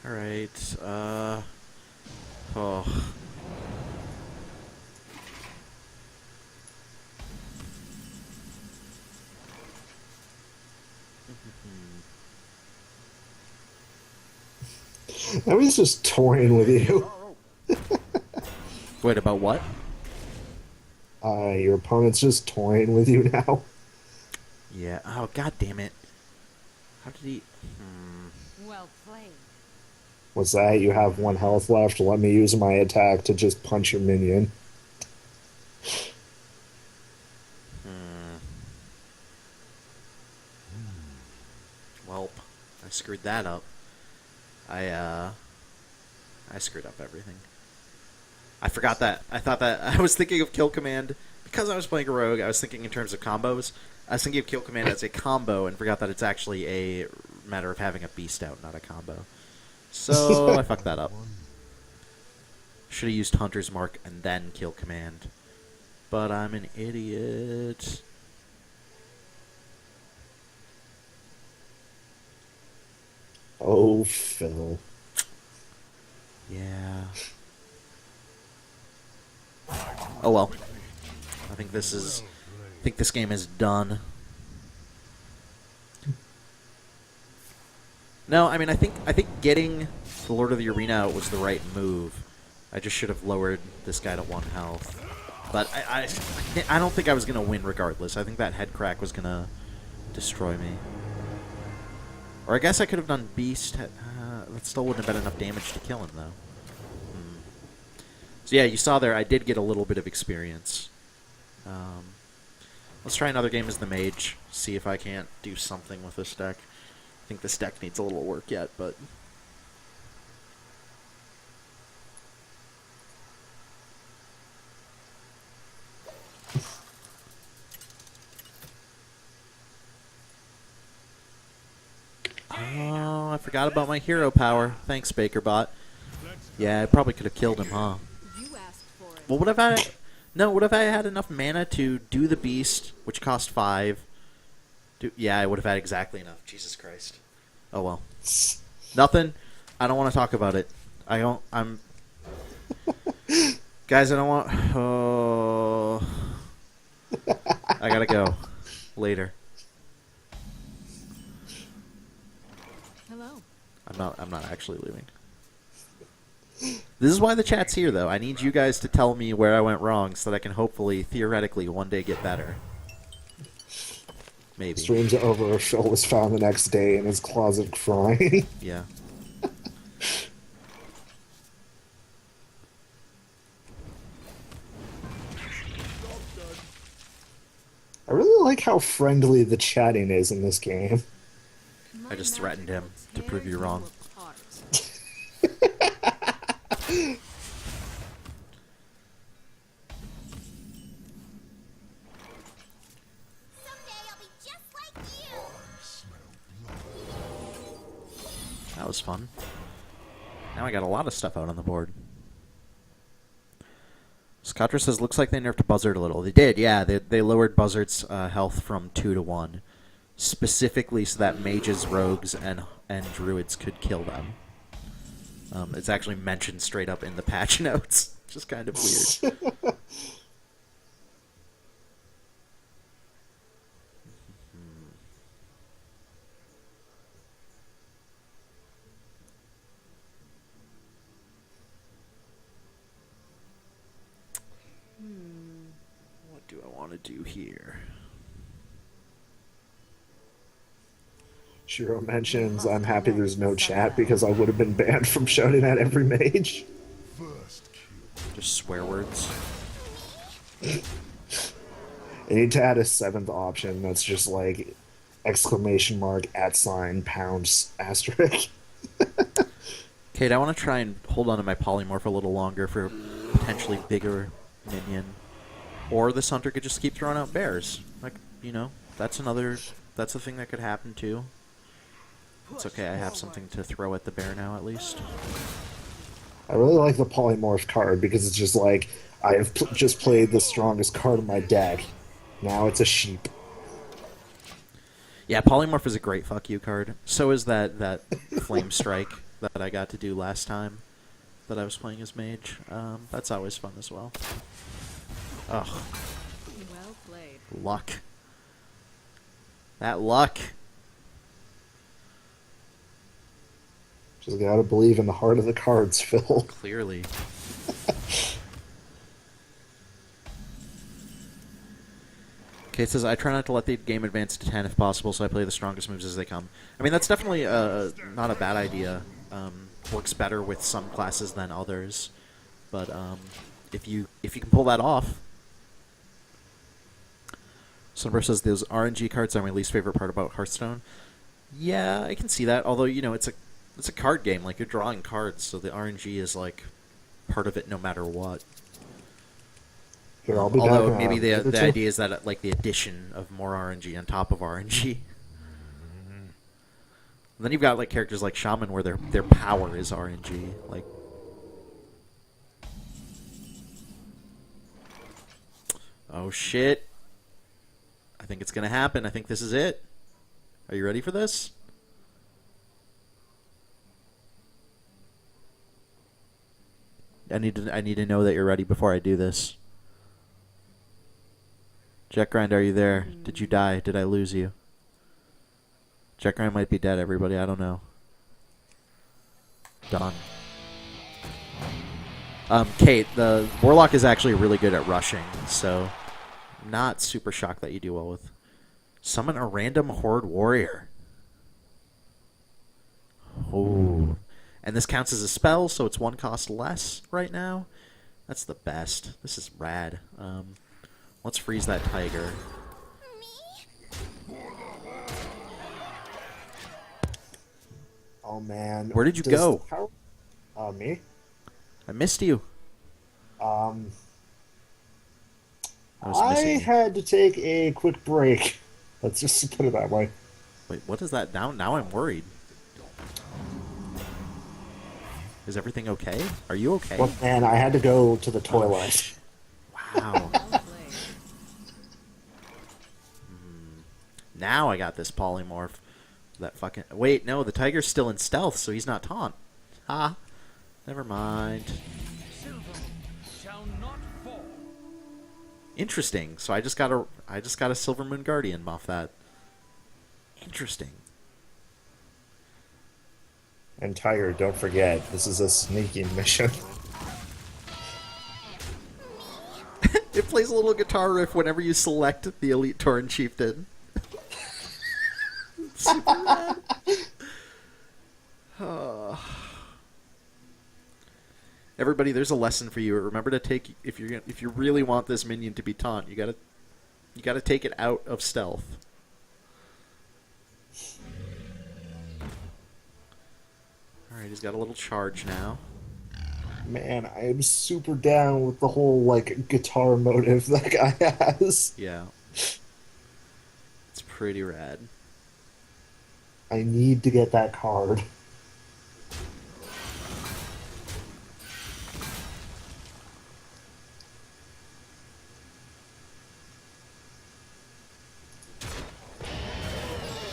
All right. Oh. I was just toying with you. Wait, about what? Your opponent's just toying with you now. Yeah. Oh, God damn it. How did he? Well played. What's that? You have 1 health left. Let me use my attack to just punch your minion. Welp. I screwed that up. I screwed up everything. I forgot that. I thought that I was thinking of kill command because I was playing a rogue. I was thinking in terms of combos. I was thinking of kill command as a combo and forgot that it's actually a matter of having a beast out, not a combo. So I fucked that up. Should have used Hunter's Mark and then kill command. But I'm an idiot. Oh, Phil. Yeah. Oh well. I think this game is done. No, I mean I think getting the Lord of the Arena out was the right move. I just should have lowered this guy to 1 health. But I don't think I was gonna win regardless. I think that head crack was gonna destroy me. Or I guess I could have done Beast. That still wouldn't have been enough damage to kill him, though. So yeah, you saw there, I did get a little bit of experience. Let's try another game as the Mage, see if I can't do something with this deck. I think this deck needs a little work yet, but... Oh, I forgot about my hero power. Thanks, BakerBot. Yeah, I probably could have killed him, huh? You asked for it. Well, what if I... No, what if I had enough mana to do the Beast, which cost 5? Yeah, I would have had exactly enough. Jesus Christ. Oh, well. Nothing. I don't want to talk about it. I'm... Guys, I don't want... Oh... I gotta go. Later. Hello. I'm not actually leaving. This is why the chat's here, though. I need you guys to tell me where I went wrong so that I can hopefully, theoretically, one day get better. Maybe. Streams over, Phil was found the next day in his closet crying. Yeah. I really like how friendly the chatting is in this game. I just threatened him to prove you wrong. Someday I'll be just like you. That was fun. Now I got a lot of stuff out on the board. Scottra says, looks like they nerfed Buzzard a little. They did, yeah. They lowered Buzzard's health from 2 to 1. Specifically so that mages, rogues, and druids could kill them. It's actually mentioned straight up in the patch notes. Which is kind of weird. What do I want to do here? Shiro mentions, I'm happy there's no chat because I would have been banned from shouting at every mage. First kill. Just swear words. I need to add a 7th option that's just like exclamation mark, @ pounds, asterisk. Kate, I want to try and hold on to my polymorph a little longer for a potentially bigger minion. Or this hunter could just keep throwing out bears. Like, you know, that's a thing that could happen too. It's okay, I have something to throw at the bear now at least. I really like the polymorph card because it's just like, I have just played the strongest card in my deck. Now it's a sheep. Yeah, polymorph is a great fuck you card. So is that flame strike that I got to do last time that I was playing as mage. That's always fun as well. Ugh, Well played. luck. That luck. Just gotta believe in the heart of the cards, Phil. Clearly. Kate says, I try not to let the game advance to 10 if possible, so I play the strongest moves as they come. I mean, that's definitely not a bad idea. Works better with some classes than others. But if you can pull that off. Sunburst says, those RNG cards are my least favorite part about Hearthstone. Yeah, I can see that. Although, you know, it's a card game. Like, you're drawing cards, so the RNG is, like, part of it no matter what. Here, I'll be Although back, maybe the two. idea is that like the addition of more RNG on top of RNG. Then you've got like characters like Shaman where their power is RNG. Like, oh shit! I think it's gonna happen. I think this is it. Are you ready for this? I need to know that you're ready before I do this. Jack Grind, are you there? Did you die? Did I lose you? Jack Grind might be dead, everybody. I don't know. Done. Kate, the Warlock is actually really good at rushing, so not super shocked that you do well with. Summon a random Horde Warrior. Oh. And this counts as a spell, so it's 1 cost less right now. That's the best. This is rad. Let's freeze that tiger. Oh man. Where did you go? Me? I missed you. I was missing you. had to take a quick break. Let's just put it that way. Wait, what is that? Now I'm worried. Is everything okay? Are you okay? Well, man, I had to go to the toilet. Wow. Well played. Now I got this polymorph. That fucking... Wait, no, the tiger's still in stealth, so he's not taunt. Ha. Never mind. Silver shall not fall. Interesting. So I just got a Silver Moon Guardian off that. Interesting. And Tiger, don't forget, this is a sneaking mission. It plays a little guitar riff whenever you select the Elite Tauren Chieftain. Super rad. Everybody, there's a lesson for you. Remember to take if you really want this minion to be taunt, you gotta take it out of stealth. All right, he's got a little charge now. Man, I am super down with the whole like guitar motive that guy has. Yeah. It's pretty rad. I need to get that card.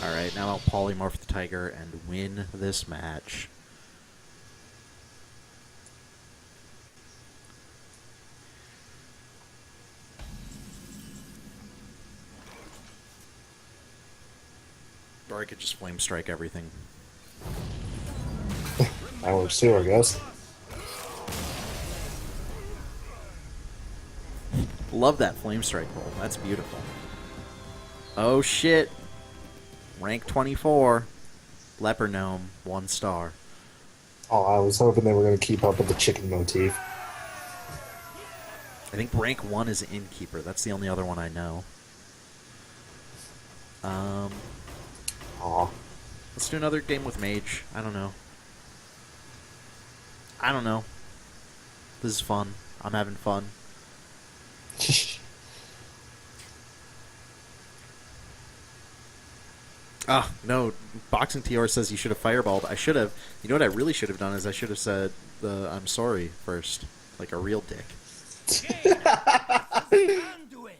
Alright, now I'll polymorph the tiger and win this match. Or I could just flame strike everything. That works too, I guess. Love that flame strike roll. That's beautiful. Oh shit. Rank 24. Leper Gnome, 1 star. Oh, I was hoping they were going to keep up with the chicken motif. I think rank 1 is Innkeeper. That's the only other one I know. Aw. Let's do another game with Mage. I don't know. I don't know. This is fun. I'm having fun. Ah, no. Boxing TR says you should have fireballed. I should have. You know what I really should have done is I should have said the I'm sorry first. Like a real dick. Anduin.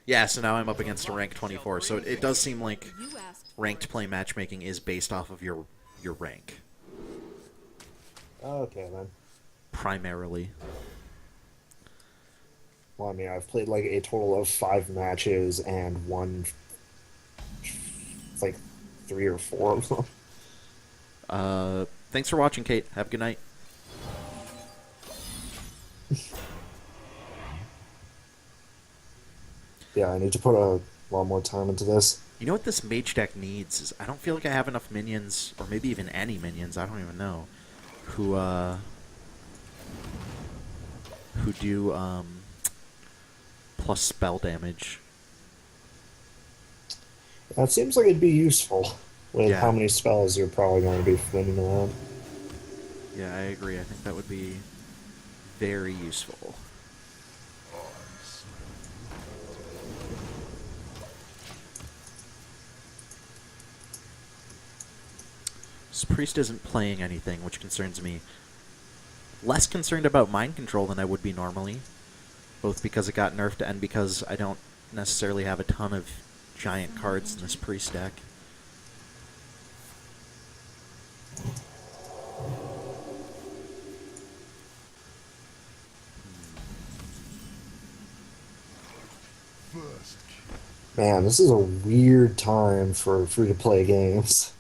Yeah, so now I'm up against a rank 24. So it does seem like You asked. ranked play matchmaking is based off of your rank. Okay, then. Primarily. Well, I mean, I've played like a total of 5 matches and won like 3 or 4 of them. Thanks for watching, Kate. Have a good night. Yeah, I need to put a lot more time into this. You know what this mage deck needs is I don't feel like I have enough minions, or maybe even any minions, I don't even know, who do plus spell damage. That seems like it'd be useful with Yeah. how many spells you're probably going to be flinging around. Yeah, I agree. I think that would be very useful. This priest isn't playing anything, which concerns me. Less concerned about mind control than I would be normally, both because it got nerfed and because I don't necessarily have a ton of giant cards in this priest deck. First kill. Man, this is a weird time for free-to-play games.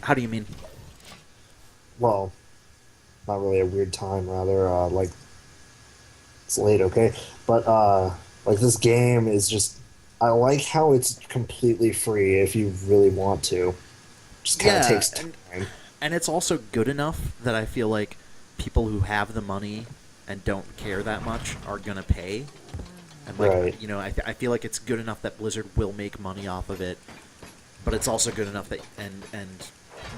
How do you mean? Well, not really a weird time, rather, like, it's late, okay? But, like, this game is just... I like how it's completely free if you really want to. Just kind of Yeah, takes time. And it's also good enough that I feel like people who have the money and don't care that much are gonna pay. And like, Right. you know, I feel like it's good enough that Blizzard will make money off of it, but it's also good enough that and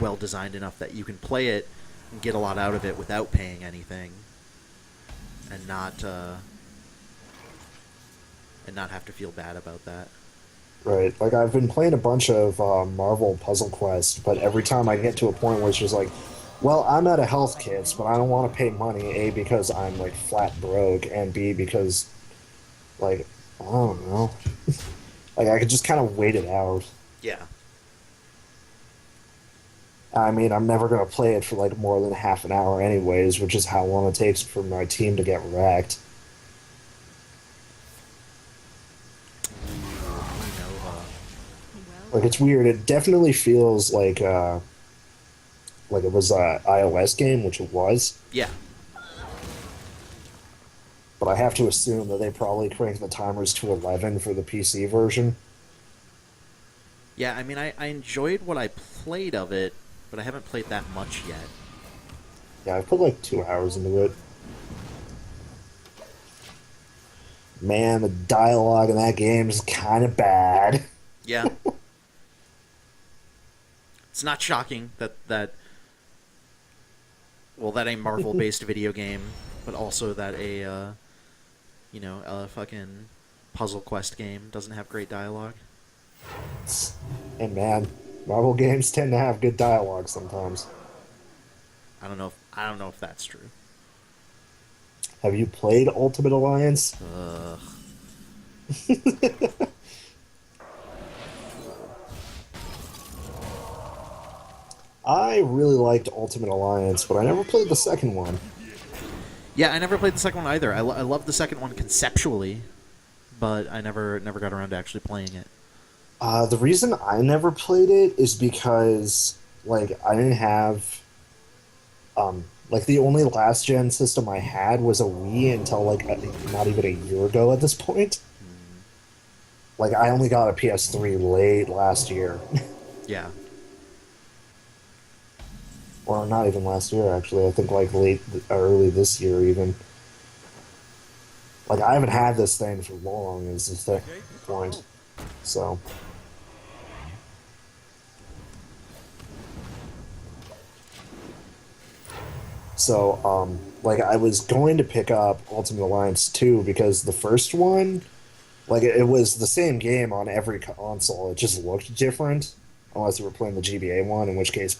well designed enough that you can play it and get a lot out of it without paying anything, and not have to feel bad about that. Right. Like, I've been playing a bunch of Marvel Puzzle Quest, but every time I get to a point where it's just like, well, I'm out of health kits, but I don't want to pay money, A, because I'm, like, flat broke, and B, because, like, I don't know. Like, I could just kind of wait it out. Yeah. I mean, I'm never going to play it for, like, more than half an hour anyways, which is how long it takes for my team to get wrecked. Well, Like, it's weird. It definitely feels like it was a iOS game, which it was. Yeah. But I have to assume that they probably cranked the timers to 11 for the PC version. Yeah, I mean, I enjoyed what I played of it, but I haven't played that much yet. Yeah, I put like 2 hours into it. Man, the dialogue in that game is kind of bad. Yeah. it's not shocking that a Marvel-based video game, but also that a fucking puzzle quest game doesn't have great dialogue. And man, Marvel games tend to have good dialogue sometimes. I don't know if that's true. Have you played Ultimate Alliance? Ugh. I really liked Ultimate Alliance, but I never played the second one. Yeah, I never played the second one either. I love the second one conceptually, but I never got around to actually playing it. The reason I never played it is because, like, I didn't have, like, the only last gen system I had was a Wii until, like, not even a year ago at this point. Like, I only got a PS3 late last year. Yeah. Or not even last year, actually. I think, like, early this year, even. Like, I haven't had this thing for long, is the point. So... So, like, I was going to pick up Ultimate Alliance 2 because the first one, like, it was the same game on every console. It just looked different, unless you were playing the GBA one, in which case...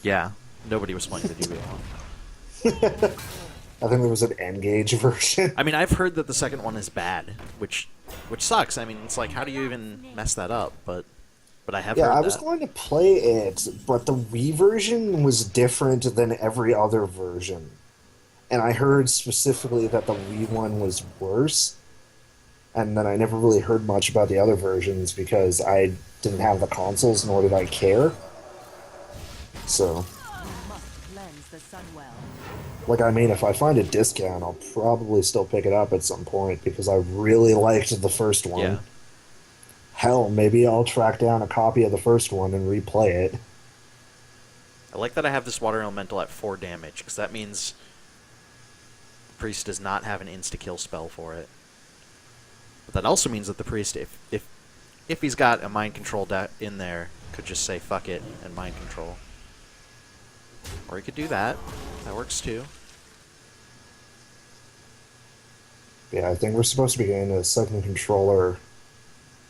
Yeah, nobody was playing the GBA one. I think there was an N-Gage version. I mean, I've heard that the second one is bad, which sucks. I mean, it's like, how do you even mess that up? But I have heard Yeah, that. I was going to play it, but the Wii version was different than every other version. And I heard specifically that the Wii one was worse. And then I never really heard much about the other versions because I didn't have the consoles, nor did I care. So, You must cleanse the sun well. like, I mean, if I find a discount, I'll probably still pick it up at some point because I really liked the first one. Yeah. Hell, maybe I'll track down a copy of the first one and replay it. I like that I have this water elemental at 4 damage, because that means the priest does not have an insta-kill spell for it. But that also means that the priest, if he's got a mind control in there, could just say fuck it and mind control. Or he could do that. That works too. Yeah, I think we're supposed to be getting a second controller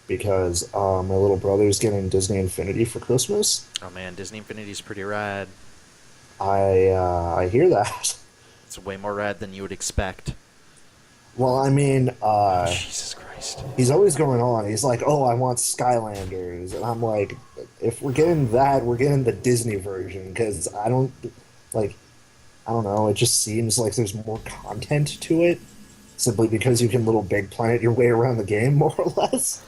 because my little brother's getting Disney Infinity for Christmas. Oh man, Disney Infinity's pretty rad. I hear that. It's way more rad than you would expect. Well, I mean, Jesus Christ. he's always going on. He's like, "Oh, I want Skylanders," and I'm like, "If we're getting that, we're getting the Disney version because I don't know. It just seems like there's more content to it, simply because you can Little Big Planet your way around the game more or less."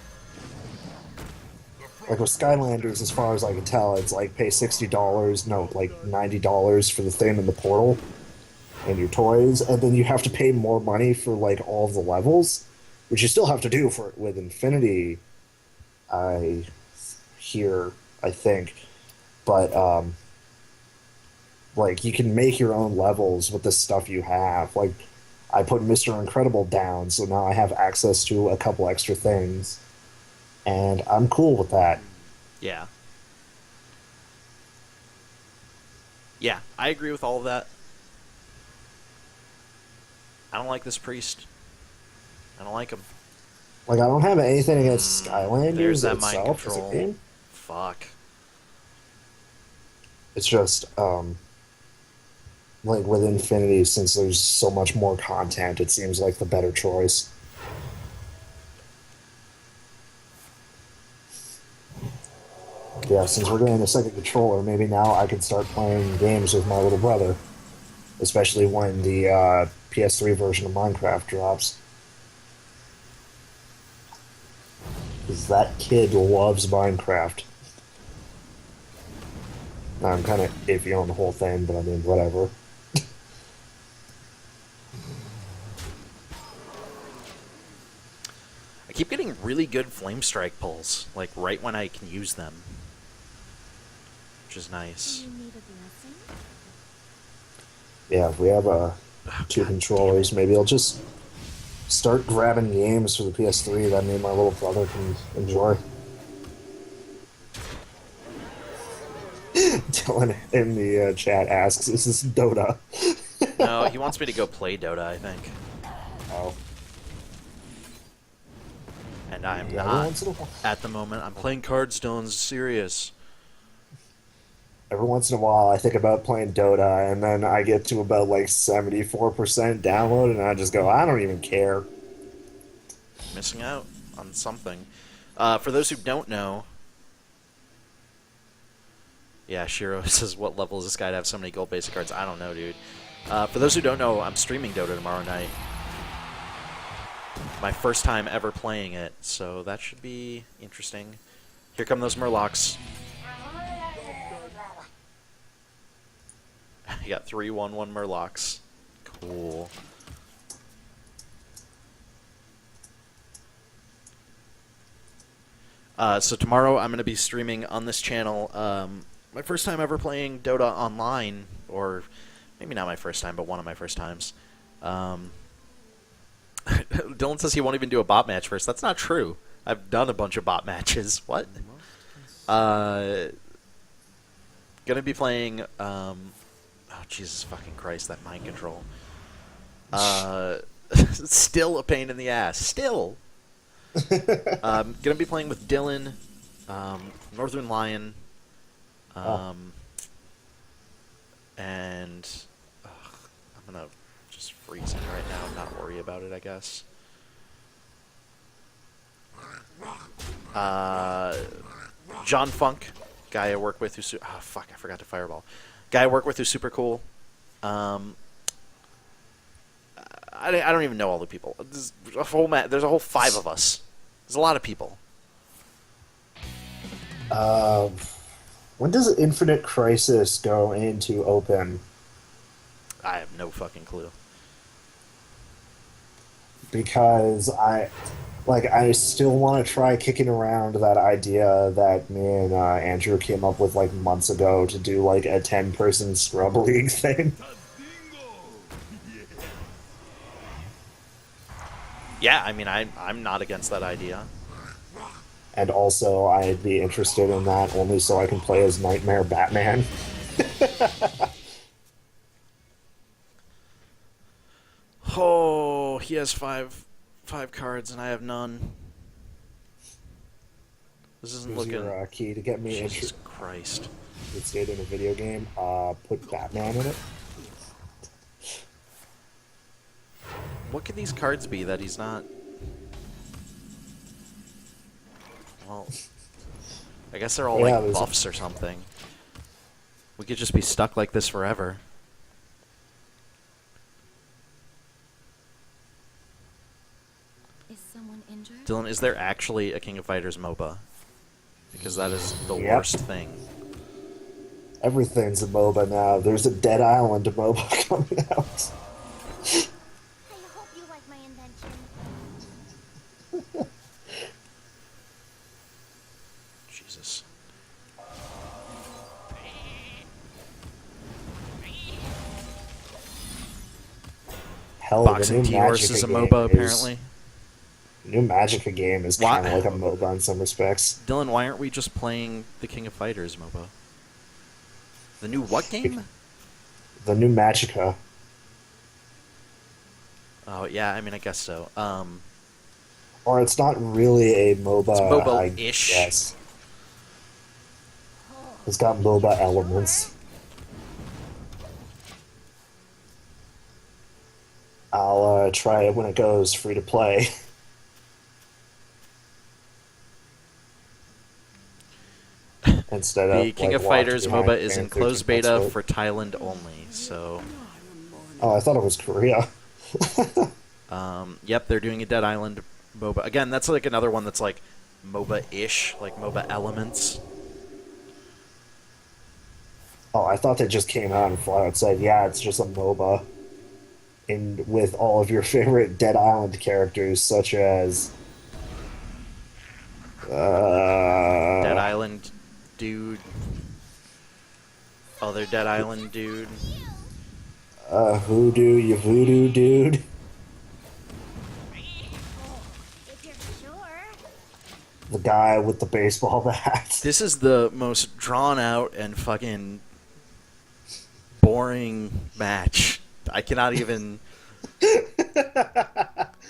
Like with Skylanders, as far as I can tell, it's like pay $60, no, like $90 for the thing in the portal and your toys, and then you have to pay more money for like all of the levels, which you still have to do for with Infinity. I think, but like you can make your own levels with the stuff you have. Like I put Mr. Incredible down, so now I have access to a couple extra things. And I'm cool with that. Yeah. Yeah, I agree with all of that. I don't like this priest. I don't like him. Like, I don't have anything against Skylanders There's that mind itself as a control. game. Fuck. It's just, like, with Infinity, since there's so much more content, it seems like the better choice. Yeah, since we're getting a second controller, maybe now I can start playing games with my little brother. Especially when the PS3 version of Minecraft drops. Because that kid loves Minecraft. Now, I'm kind of iffy on the whole thing, but I mean, whatever. I keep getting really good flame strike pulls, like right when I can use them. Which is nice. You need a blessing? Yeah, if we have two controllers, maybe I'll just start grabbing games for the PS3 that me and my little brother can enjoy. Dylan in the chat asks, "Is this Dota?" No, he wants me to go play Dota, I think. Oh, And I'm yeah, every not once in a while. at the moment. I'm playing Cardstones, serious. Every once in a while, I think about playing Dota, and then I get to about like 74% download, and I just go, I don't even care. Missing out on something. For those who don't know, yeah, Shiro says, what level is this guy to have so many gold basic cards? I don't know, dude. For those who don't know, I'm streaming Dota tomorrow night. My first time ever playing it, so that should be interesting. Here come those Murlocs. You got 3/1/1 Murlocs. Cool. So tomorrow I'm going to be streaming on this channel. My first time ever playing Dota online, or maybe not my first time, but one of my first times. Dylan says he won't even do a bot match first. That's not true. I've done a bunch of bot matches. What? Gonna be playing. Oh Jesus fucking Christ! That mind control. Still a pain in the ass. Still. Gonna be playing with Dylan, Northern Lion, and I'm gonna just freeze it right now and not worry about it, I guess. John Funk, guy I work with who's I forgot to fireball. Guy I work with who's super cool. I don't even know all the people. There's a whole 5 of us. There's a lot of people. When does Infinite Crisis go into open? I have no fucking clue. Because I still want to try kicking around that idea that me and Andrew came up with like months ago to do like a 10-person scrub league thing. Yeah, I mean, I'm not against that idea. And also, I'd be interested in that only so I can play as Nightmare Batman. Oh, he has five cards and I have none. This isn't Here's looking. your key to get me Jesus interested Christ. in a video game. Put Batman in it. What could these cards be that he's not? Well, I guess they're all Yeah, like buffs or something. We could just be stuck like this forever. Is someone injured? Dylan, is there actually a King of Fighters MOBA? Because that is the Yep. worst thing. Everything's a MOBA now. There's a Dead Island MOBA coming out. I hope you like my invention. Jesus. Hell, Boxing the new T-Horse is a MOBA, apparently. New Magica game is Why- kind of like a MOBA in some respects. Dylan, why aren't we just playing the King of Fighters MOBA? The new what game? The new Magica. Oh, yeah, I mean, I guess so. Or it's not really a MOBA, It's I MOBA-ish. guess. It's got MOBA elements. I'll try it when it goes free to play. Instead of The King like, of Fighters locked MOBA behind is in fan closed fiction beta expert. for Thailand only, so... Oh, I thought it was Korea. Yep, they're doing a Dead Island MOBA. Again, that's like another one that's like MOBA-ish, like MOBA elements. Oh, I thought they just came out and flat out said, yeah, it's just a MOBA. And with all of your favorite Dead Island characters, such as... Dead Island dude. Other Dead Island dude. Hoodoo, you voodoo dude. If you're sure. the guy with the baseball bat. This is the most drawn out and fucking boring match. I cannot even.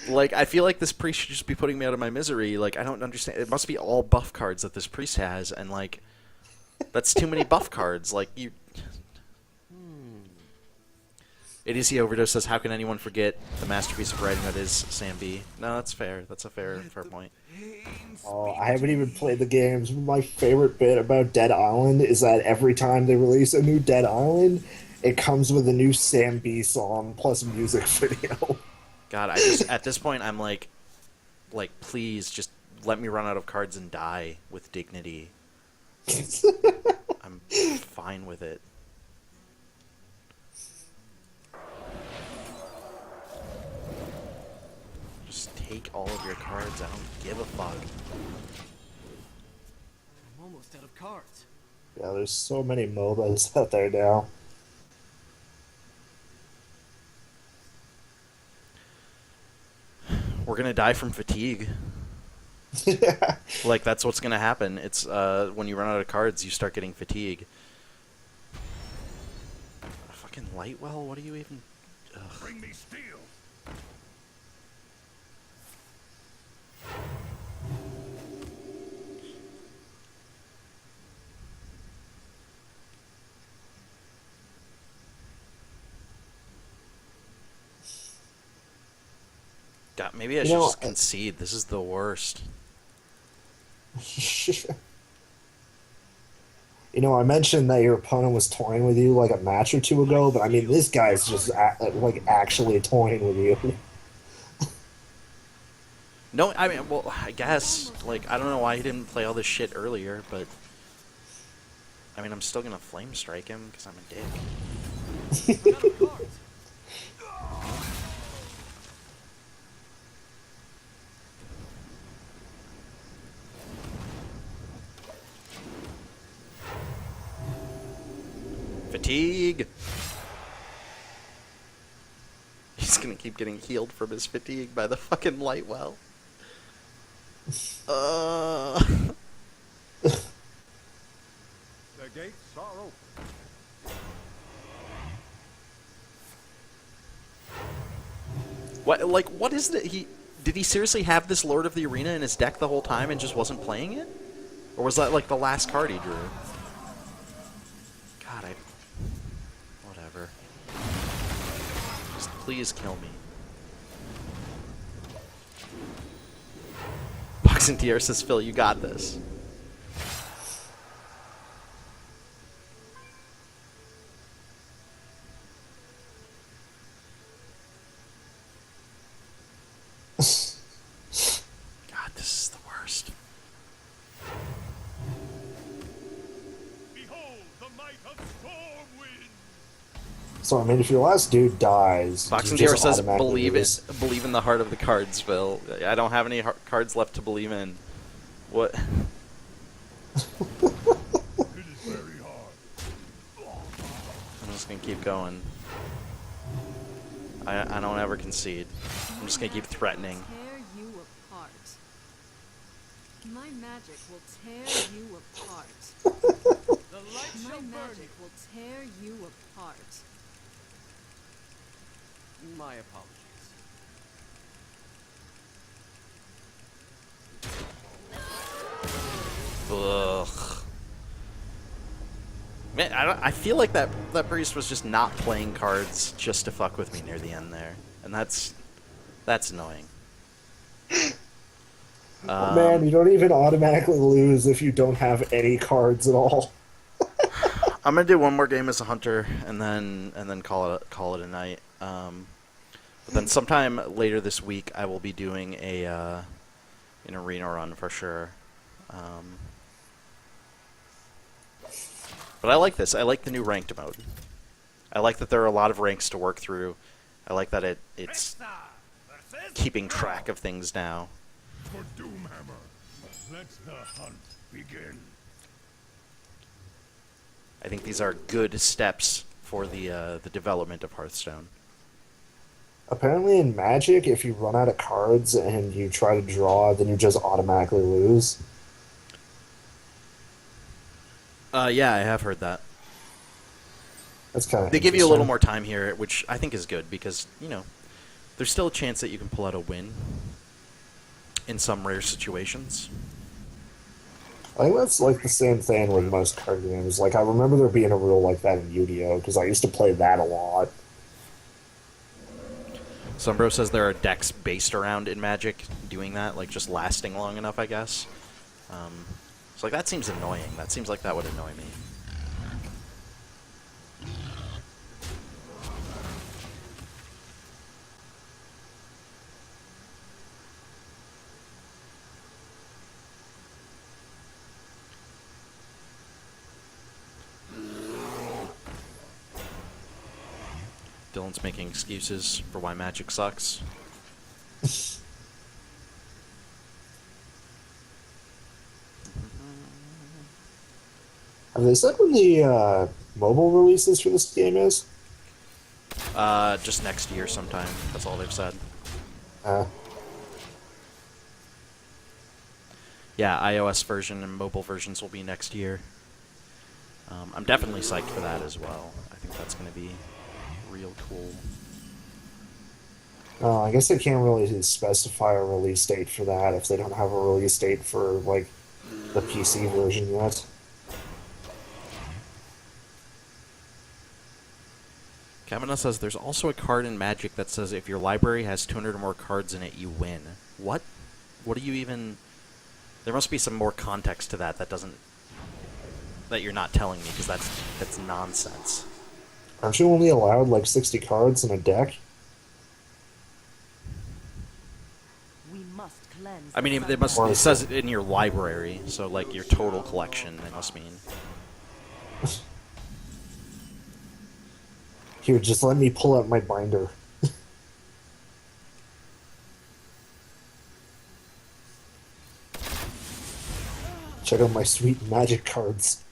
Like, I feel like this priest should just be putting me out of my misery. Like, I don't understand. It must be all buff cards that this priest has, and, like, that's too many buff cards. Like, you... ADC Overdose says, how can anyone forget the masterpiece of writing that is Sam B? No, that's fair. That's a fair point. Oh, I haven't even played the games. My favorite bit about Dead Island is that every time they release a new Dead Island, it comes with a new Sam B song plus music video. God, I just... At this point, I'm like, please, just let me run out of cards and die with dignity. I'm fine with it. Just take all of your cards. I don't give a fuck. I'm almost out of cards. Yeah, there's so many MOBAs out there now. We're gonna die from fatigue. Like, that's what's gonna happen. It's when you run out of cards, you start getting fatigue. Fucking Lightwell? What are you even? Ugh. Bring me steel. God, maybe I should just concede. This is the worst. You know, I mentioned that your opponent was toying with you like a match or two ago, but I mean, this guy's just like actually toying with you. No, I mean, well, I guess. Like, I don't know why he didn't play all this shit earlier, but... I mean, I'm still gonna flame strike him, because I'm a dick. I'm out of cards. Fatigue! He's gonna keep getting healed from his fatigue by the fucking Lightwell. The gates are open. What, like, what is it? Did he seriously have this Lord of the Arena in his deck the whole time and just wasn't playing it? Or was that, like, the last card he drew? God, whatever. Just please kill me. Boxing Tier says, Phil, you got this. God, this is the worst. Behold the might of Stormwind. So, I mean, if your last dude dies, Boxing you Tier just says, automatically believe in the heart of the cards, Phil. I don't have any cards left to believe in. What? It is very hard. I'm just gonna keep going. I don't ever concede. I'm just gonna keep threatening. Tear you apart. My magic will tear you apart. The light My shall burn magic will tear you apart. you. My apologies. Ugh. Man, I feel like that priest was just not playing cards just to fuck with me near the end there, and that's annoying. Man, you don't even automatically lose if you don't have any cards at all. I'm gonna do one more game as a hunter, and then call it a night. But then sometime later this week, I will be doing an arena run for sure. But I like this. I like the new ranked mode. I like that there are a lot of ranks to work through. I like that it's keeping track of things now. For Doomhammer, let the hunt begin. I think these are good steps for the development of Hearthstone. Apparently in Magic, if you run out of cards and you try to draw, then you just automatically lose. Yeah, I have heard that. That's kind of They give you a little more time here, which I think is good because, there's still a chance that you can pull out a win in some rare situations. I think that's like the same thing with most card games. Like, I remember there being a rule like that in Yu-Gi-Oh! Because I used to play that a lot. Sumbro says there are decks based around in Magic doing that, like just lasting long enough, I guess. So like that seems annoying. That seems like that would annoy me. Dylan's making excuses for why Magic sucks. Have they said when the mobile releases for this game is? Just next year sometime. That's all they've said. Yeah, iOS version and mobile versions will be next year. I'm definitely psyched for that as well. I think that's going to be real cool. I guess they can't really specify a release date for that if they don't have a release date for, like, the PC version yet. Kavanaugh says there's also a card in Magic that says if your library has 200 or more cards in it, you win. What? What do you even... There must be some more context to that that you're not telling me, because that's nonsense. Aren't you only allowed, like, 60 cards in a deck? We must cleanse. I mean, it says it in your library, so like your total collection, they must mean. Here, just let me pull out my binder. Check out my sweet Magic cards.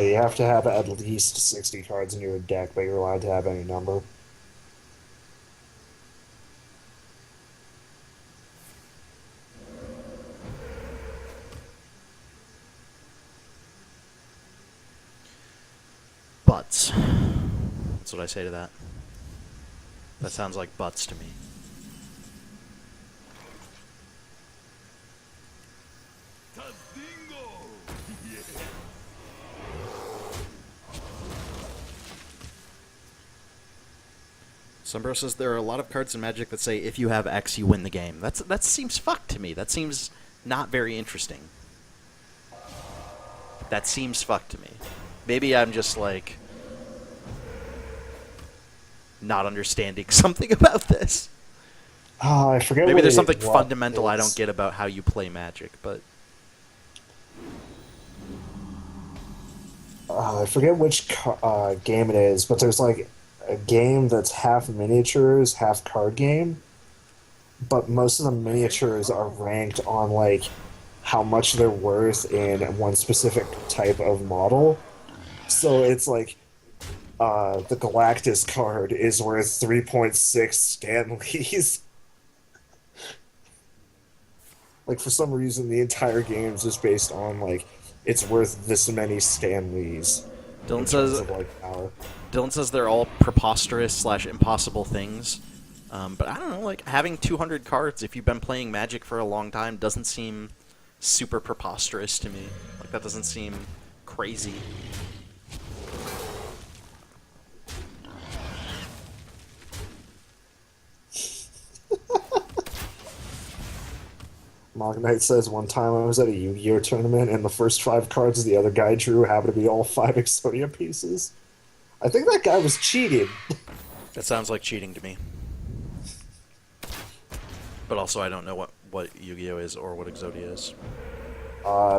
You have to have at least 60 cards in your deck, but you're allowed to have any number. Butts. That's what I say to that. That sounds like butts to me. Sumbro says there are a lot of cards in Magic that say if you have X, you win the game. That seems fucked to me. That seems not very interesting. That seems fucked to me. Maybe I'm just like not understanding something about this. I forget. Maybe what there's it something was. fundamental I don't get about how you play Magic, but I forget which game it is, but there's like a game that's half miniatures, half card game, but most of the miniatures are ranked on like how much they're worth in one specific type of model. So it's like the Galactus card is worth 3.6 Stanleys. Like, for some reason, the entire game is just based on like it's worth this many Stanleys. Dylan says like power. Dylan says they're all preposterous / impossible things. But I don't know, like having 200 cards if you've been playing Magic for a long time doesn't seem super preposterous to me. Like that doesn't seem crazy. Mog Knight says one time I was at a Yu-Gi-Oh tournament and the first 5 cards the other guy drew happened to be all 5 Exodia pieces. I think that guy was cheating. That sounds like cheating to me. But also I don't know what Yu-Gi-Oh is or what Exodia is.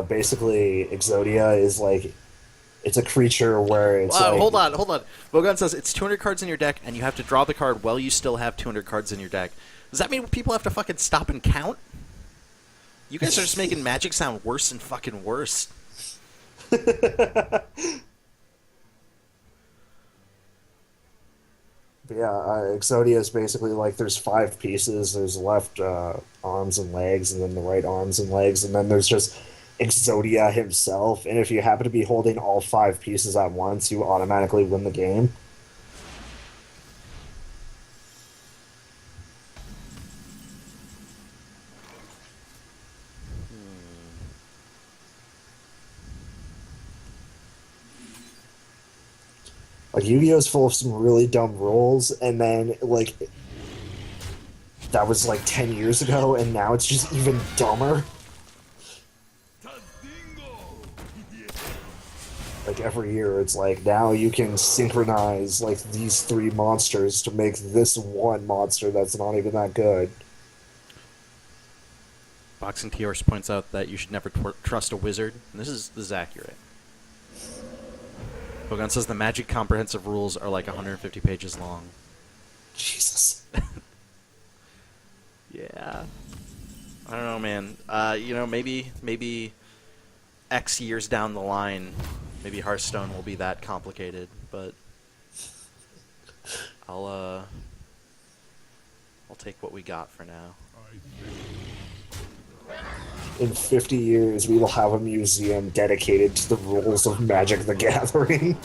Basically, Exodia is like, it's a creature where it's like... Hold on. Vogon says it's 200 cards in your deck and you have to draw the card while you still have 200 cards in your deck. Does that mean people have to fucking stop and count? You guys are just making Magic sound worse and fucking worse. But yeah, Exodia is basically like there's 5 pieces. There's left arms and legs, and then the right arms and legs, and then there's just Exodia himself. And if you happen to be holding all 5 pieces at once, you automatically win the game. Like Yu-Gi-Oh is full of some really dumb rules, and then like that was like 10 years ago, and now it's just even dumber. Like every year, it's like now you can synchronize like these 3 monsters to make this one monster that's not even that good. Boxing Tiors points out that you should never trust a wizard. And this is accurate. Bogan says the Magic comprehensive rules are like 150 pages long. Jesus. Yeah. I don't know, man. Maybe X years down the line, maybe Hearthstone will be that complicated, but I'll take what we got for now. In 50 years, we will have a museum dedicated to the rules of Magic the Gathering.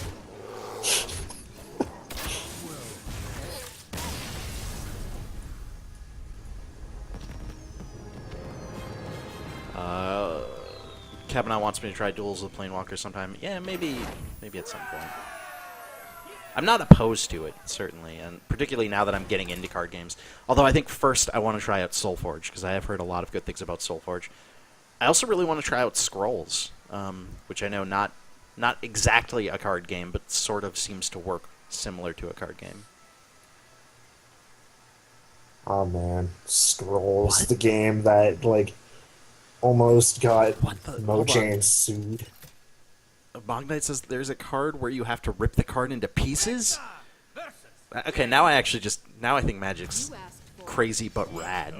Kavanaugh wants me to try duels with Planewalker sometime. Yeah, maybe at some point. I'm not opposed to it, certainly, and particularly now that I'm getting into card games. Although I think first I want to try out Soulforge, because I have heard a lot of good things about Soulforge. I also really want to try out Scrolls, which I know not exactly a card game, but sort of seems to work similar to a card game. Oh man, Scrolls, the game that like almost got Mojang sued. Bognight says there's a card where you have to rip the card into pieces? Okay, now I think Magic's crazy but rad.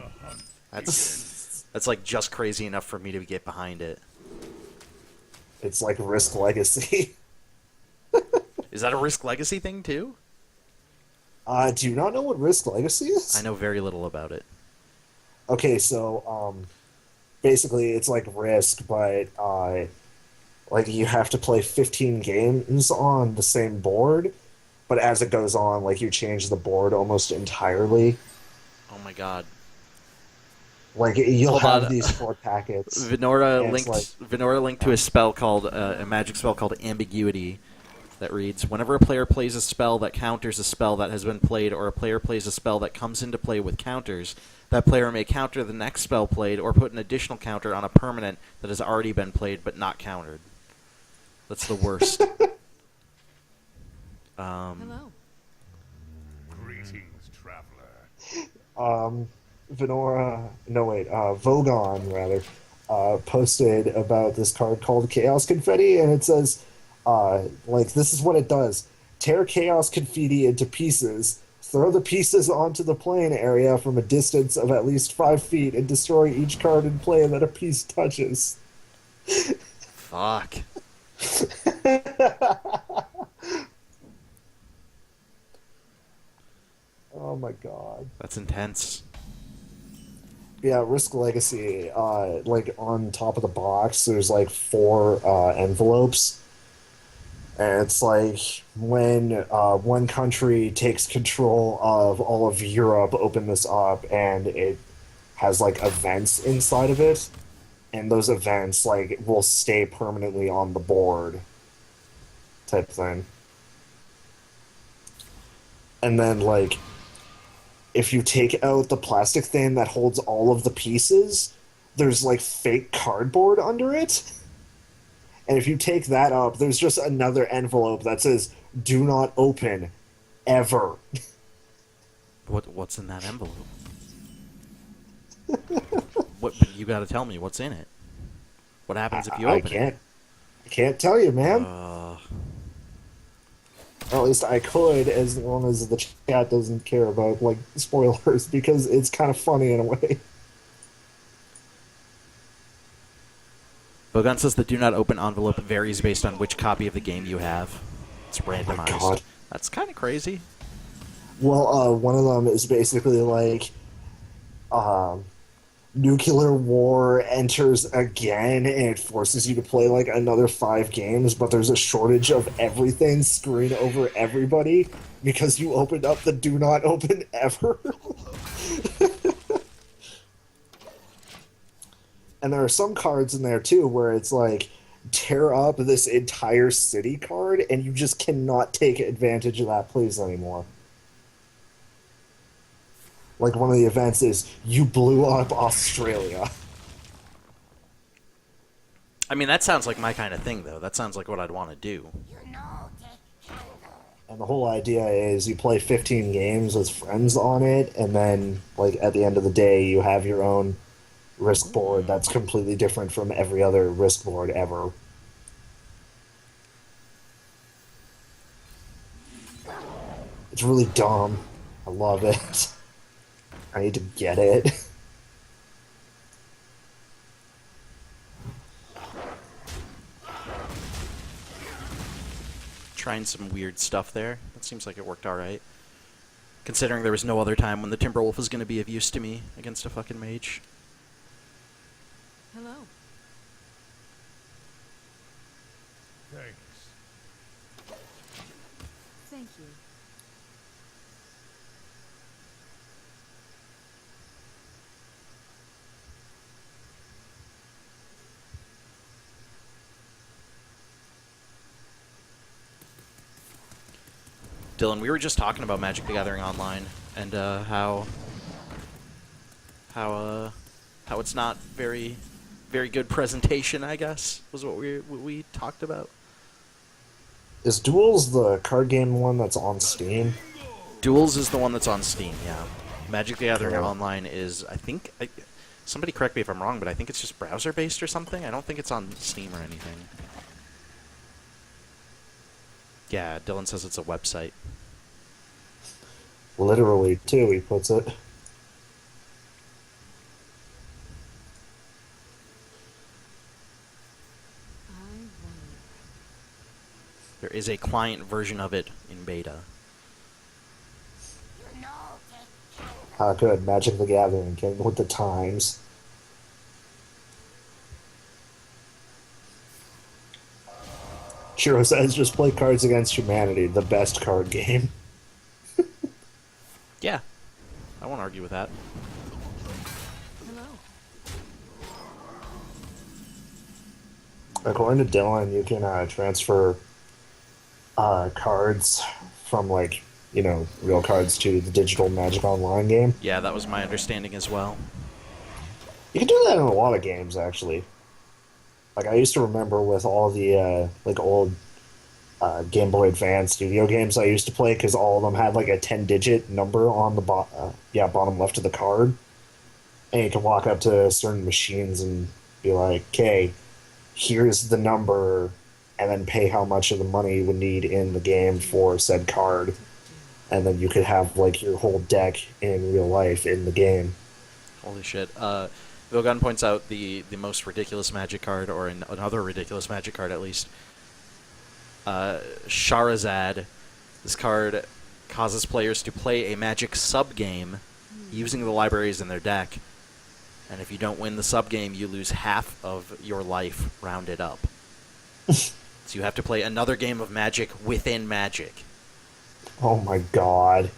That's like just crazy enough for me to get behind it. It's like Risk Legacy. Is that a Risk Legacy thing too? Do you not know what Risk Legacy is? I know very little about it. Okay, so basically it's like Risk, but like you have to play 15 games on the same board, but as it goes on, like you change the board almost entirely. Oh my god. Like you'll have these 4 packets. Venora linked to a spell called a magic spell called Ambiguity that reads: whenever a player plays a spell that counters a spell that has been played, or a player plays a spell that comes into play with counters, that player may counter the next spell played or put an additional counter on a permanent that has already been played but not countered. That's the worst. Hello. Greetings, traveler. Vogon, rather, posted about this card called Chaos Confetti, and it says, this is what it does. Tear Chaos Confetti into pieces, throw the pieces onto the playing area from a distance of at least 5 feet, and destroy each card in play that a piece touches. Fuck. Oh my god. That's intense. Yeah, Risk Legacy, on top of the box, there's 4 envelopes. And it's like when one country takes control of all of Europe, open this up, and it has events inside of it. And those events will stay permanently on the board, type thing. And then if you take out the plastic thing that holds all of the pieces, there's fake cardboard under it. And if you take that up, there's just another envelope that says "Do not open, ever." What's in that envelope? But you got to tell me what's in it. What happens if you open it? I can't tell you, man. Or at least I could, as long as the chat doesn't care about spoilers, because it's kind of funny in a way. Bogan says the do not open envelope varies based on which copy of the game you have. It's randomized. God. That's kind of crazy. Well, one of them is basically like, nuclear war enters again, and it forces you to play like another 5 games, but there's a shortage of everything screwing over everybody because you opened up the do not open ever. And there are some cards in there too where it's like tear up this entire city card and you just cannot take advantage of that place anymore. Like one of the events is you blew up Australia. I mean, that sounds like my kind of thing, though. That sounds like what I'd want to do. And the whole idea is you play 15 games with friends on it, and then like at the end of the day you have your own risk board that's completely different from every other risk board ever. It's really dumb. I love it. I need to get it. Trying some weird stuff there. That seems like it worked alright. Considering there was no other time when the Timberwolf was going to be of use to me against a fucking mage. Hello. Thanks. Thank you. Dylan, we were just talking about Magic the Gathering Online and how it's not very good presentation, I guess, was what we talked about. Is Duels the card game one that's on Steam? Duels is the one that's on Steam, yeah. Magic the Gathering Cool. Online is, somebody correct me if I'm wrong, but I think it's just browser-based or something. I don't think it's on Steam or anything. Yeah, Dylan says it's a website. Literally, too, he puts it. I won. There is a client version of it in beta. How good Magic the Gathering came with the times. Shiro says just play Cards Against Humanity, the best card game. Yeah, I won't argue with that. Hello. According to Dylan, you can transfer cards from, like, you know, real cards to the digital Magic Online game. Yeah, that was my understanding as well. You can do that in a lot of games, actually. Like, I used to remember with all the, like, old Game Boy Advance video games I used to play, because all of them had, like, a 10-digit number on the bottom left of the card. And you can walk up to certain machines and be like, okay, here's the number, and then pay how much of the money you would need in the game for said card. And then you could have, like, your whole deck in real life in the game. Holy shit. Vilgun points out the most ridiculous Magic card, or another ridiculous Magic card at least. Charizard. This card causes players to play a Magic sub-game using the libraries in their deck. And if you don't win the sub-game, you lose half of your life rounded up. So you have to play another game of Magic within Magic. Oh my god.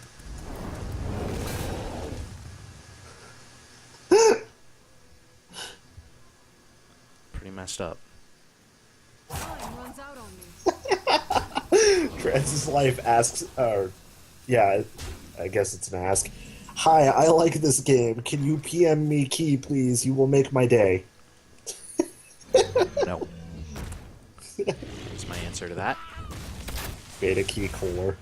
Pretty messed up. Time runs out on me. Francis Life asks, yeah, I guess it's an ask. Hi, I like this game. Can you PM me key, please? You will make my day. No. That's my answer to that. Beta key cooler.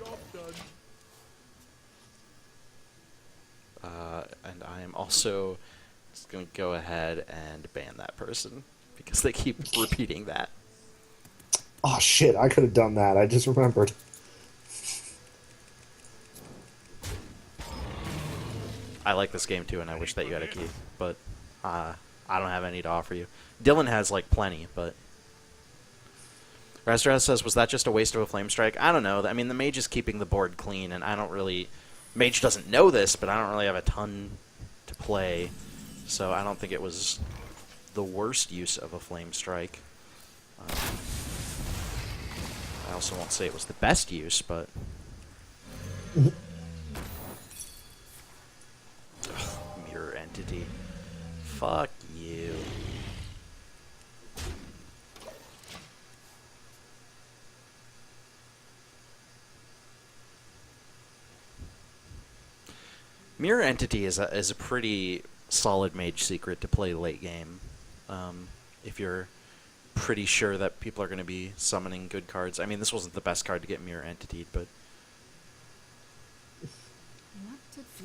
And I am also just going to go ahead and ban that person because they keep repeating that. Oh shit, I could have done that. I just remembered. I like this game too, and I wish that you had a key, but I don't have any to offer you. Dylan has like plenty, but Razraz says, was that just a waste of a flame strike? I don't know. I mean, the mage is keeping the board clean, and I don't really. Mage doesn't know this, but I don't really have a ton to play, so I don't think it was the worst use of a Flame Strike. I also won't say it was the best use, but... Ugh, mirror Entity. Fuck you. Mirror Entity is a pretty solid mage secret to play late game. If you're pretty sure that people are going to be summoning good cards. I mean, this wasn't the best card to get Mirror Entity, but... What to do?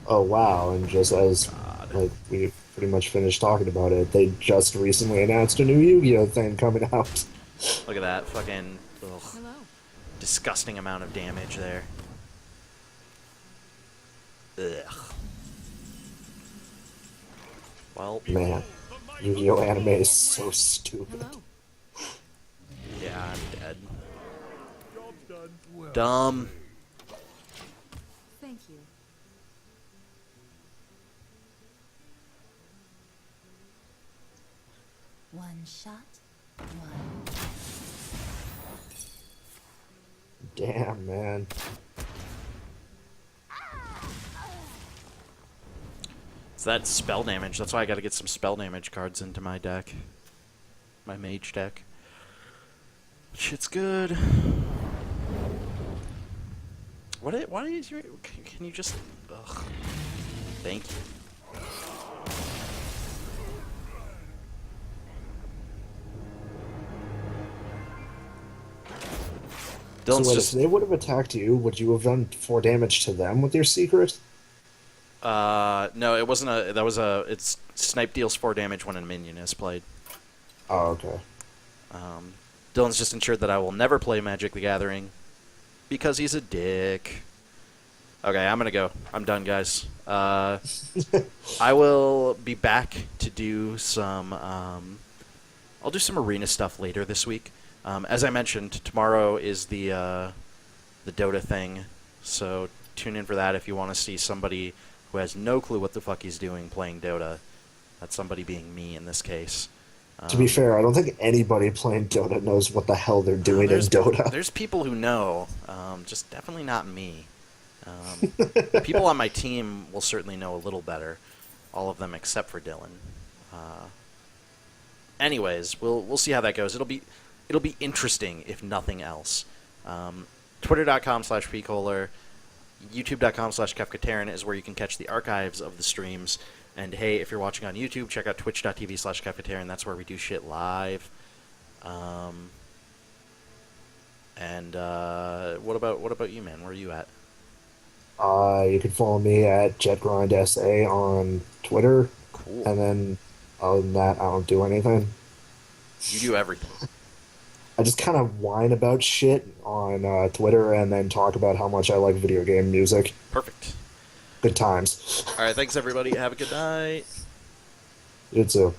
Oh wow! And just as like we pretty much finished talking about it, they just recently announced a new Yu-Gi-Oh thing coming out. Look at that fucking Hello. disgusting amount of damage there. Ugh. Well, Man, Yu-Gi-Oh anime is so stupid. Hello. yeah, I'm dead. Job's done. Well, Dumb. Thank you. One shot, one. Damn, man. It's that spell damage. That's why I gotta get some spell damage cards into my deck. My mage deck. Shit's good. Why is your... Can you just... Ugh. Thank you. So Dylan's wait, just... if they would have attacked you, would you have done 4 damage to them with your secret? No, it wasn't a... That was a... It's... Snipe deals 4 damage when a minion is played. Oh, okay. Dylan's just ensured that I will never play Magic the Gathering because he's a dick. Okay, I'm gonna go. I'm done, guys. I will be back to do some... I'll do some arena stuff later this week. As I mentioned, tomorrow is the Dota thing, so tune in for that if you want to see somebody who has no clue what the fuck he's doing playing Dota. That's somebody being me in this case. To be fair, I don't think anybody playing Dota knows what the hell they're doing in Dota. There's people who know, just definitely not me. People on my team will certainly know a little better, all of them except for Dylan. Anyways, we'll see how that goes. It'll be interesting if nothing else. Twitter.com/pkohler, YouTube.com/KefkaTauren is where you can catch the archives of the streams. And hey, if you're watching on YouTube, check out twitch.tv/KefkaTauren. That's where we do shit live. And what about you, man? Where are you at? You can follow me at JetGrindSA on Twitter. Cool. And then, other than that, I don't do anything. You do everything. I just kind of whine about shit on Twitter and then talk about how much I like video game music. Perfect. Good times. All right, thanks everybody. Have a good night. You too.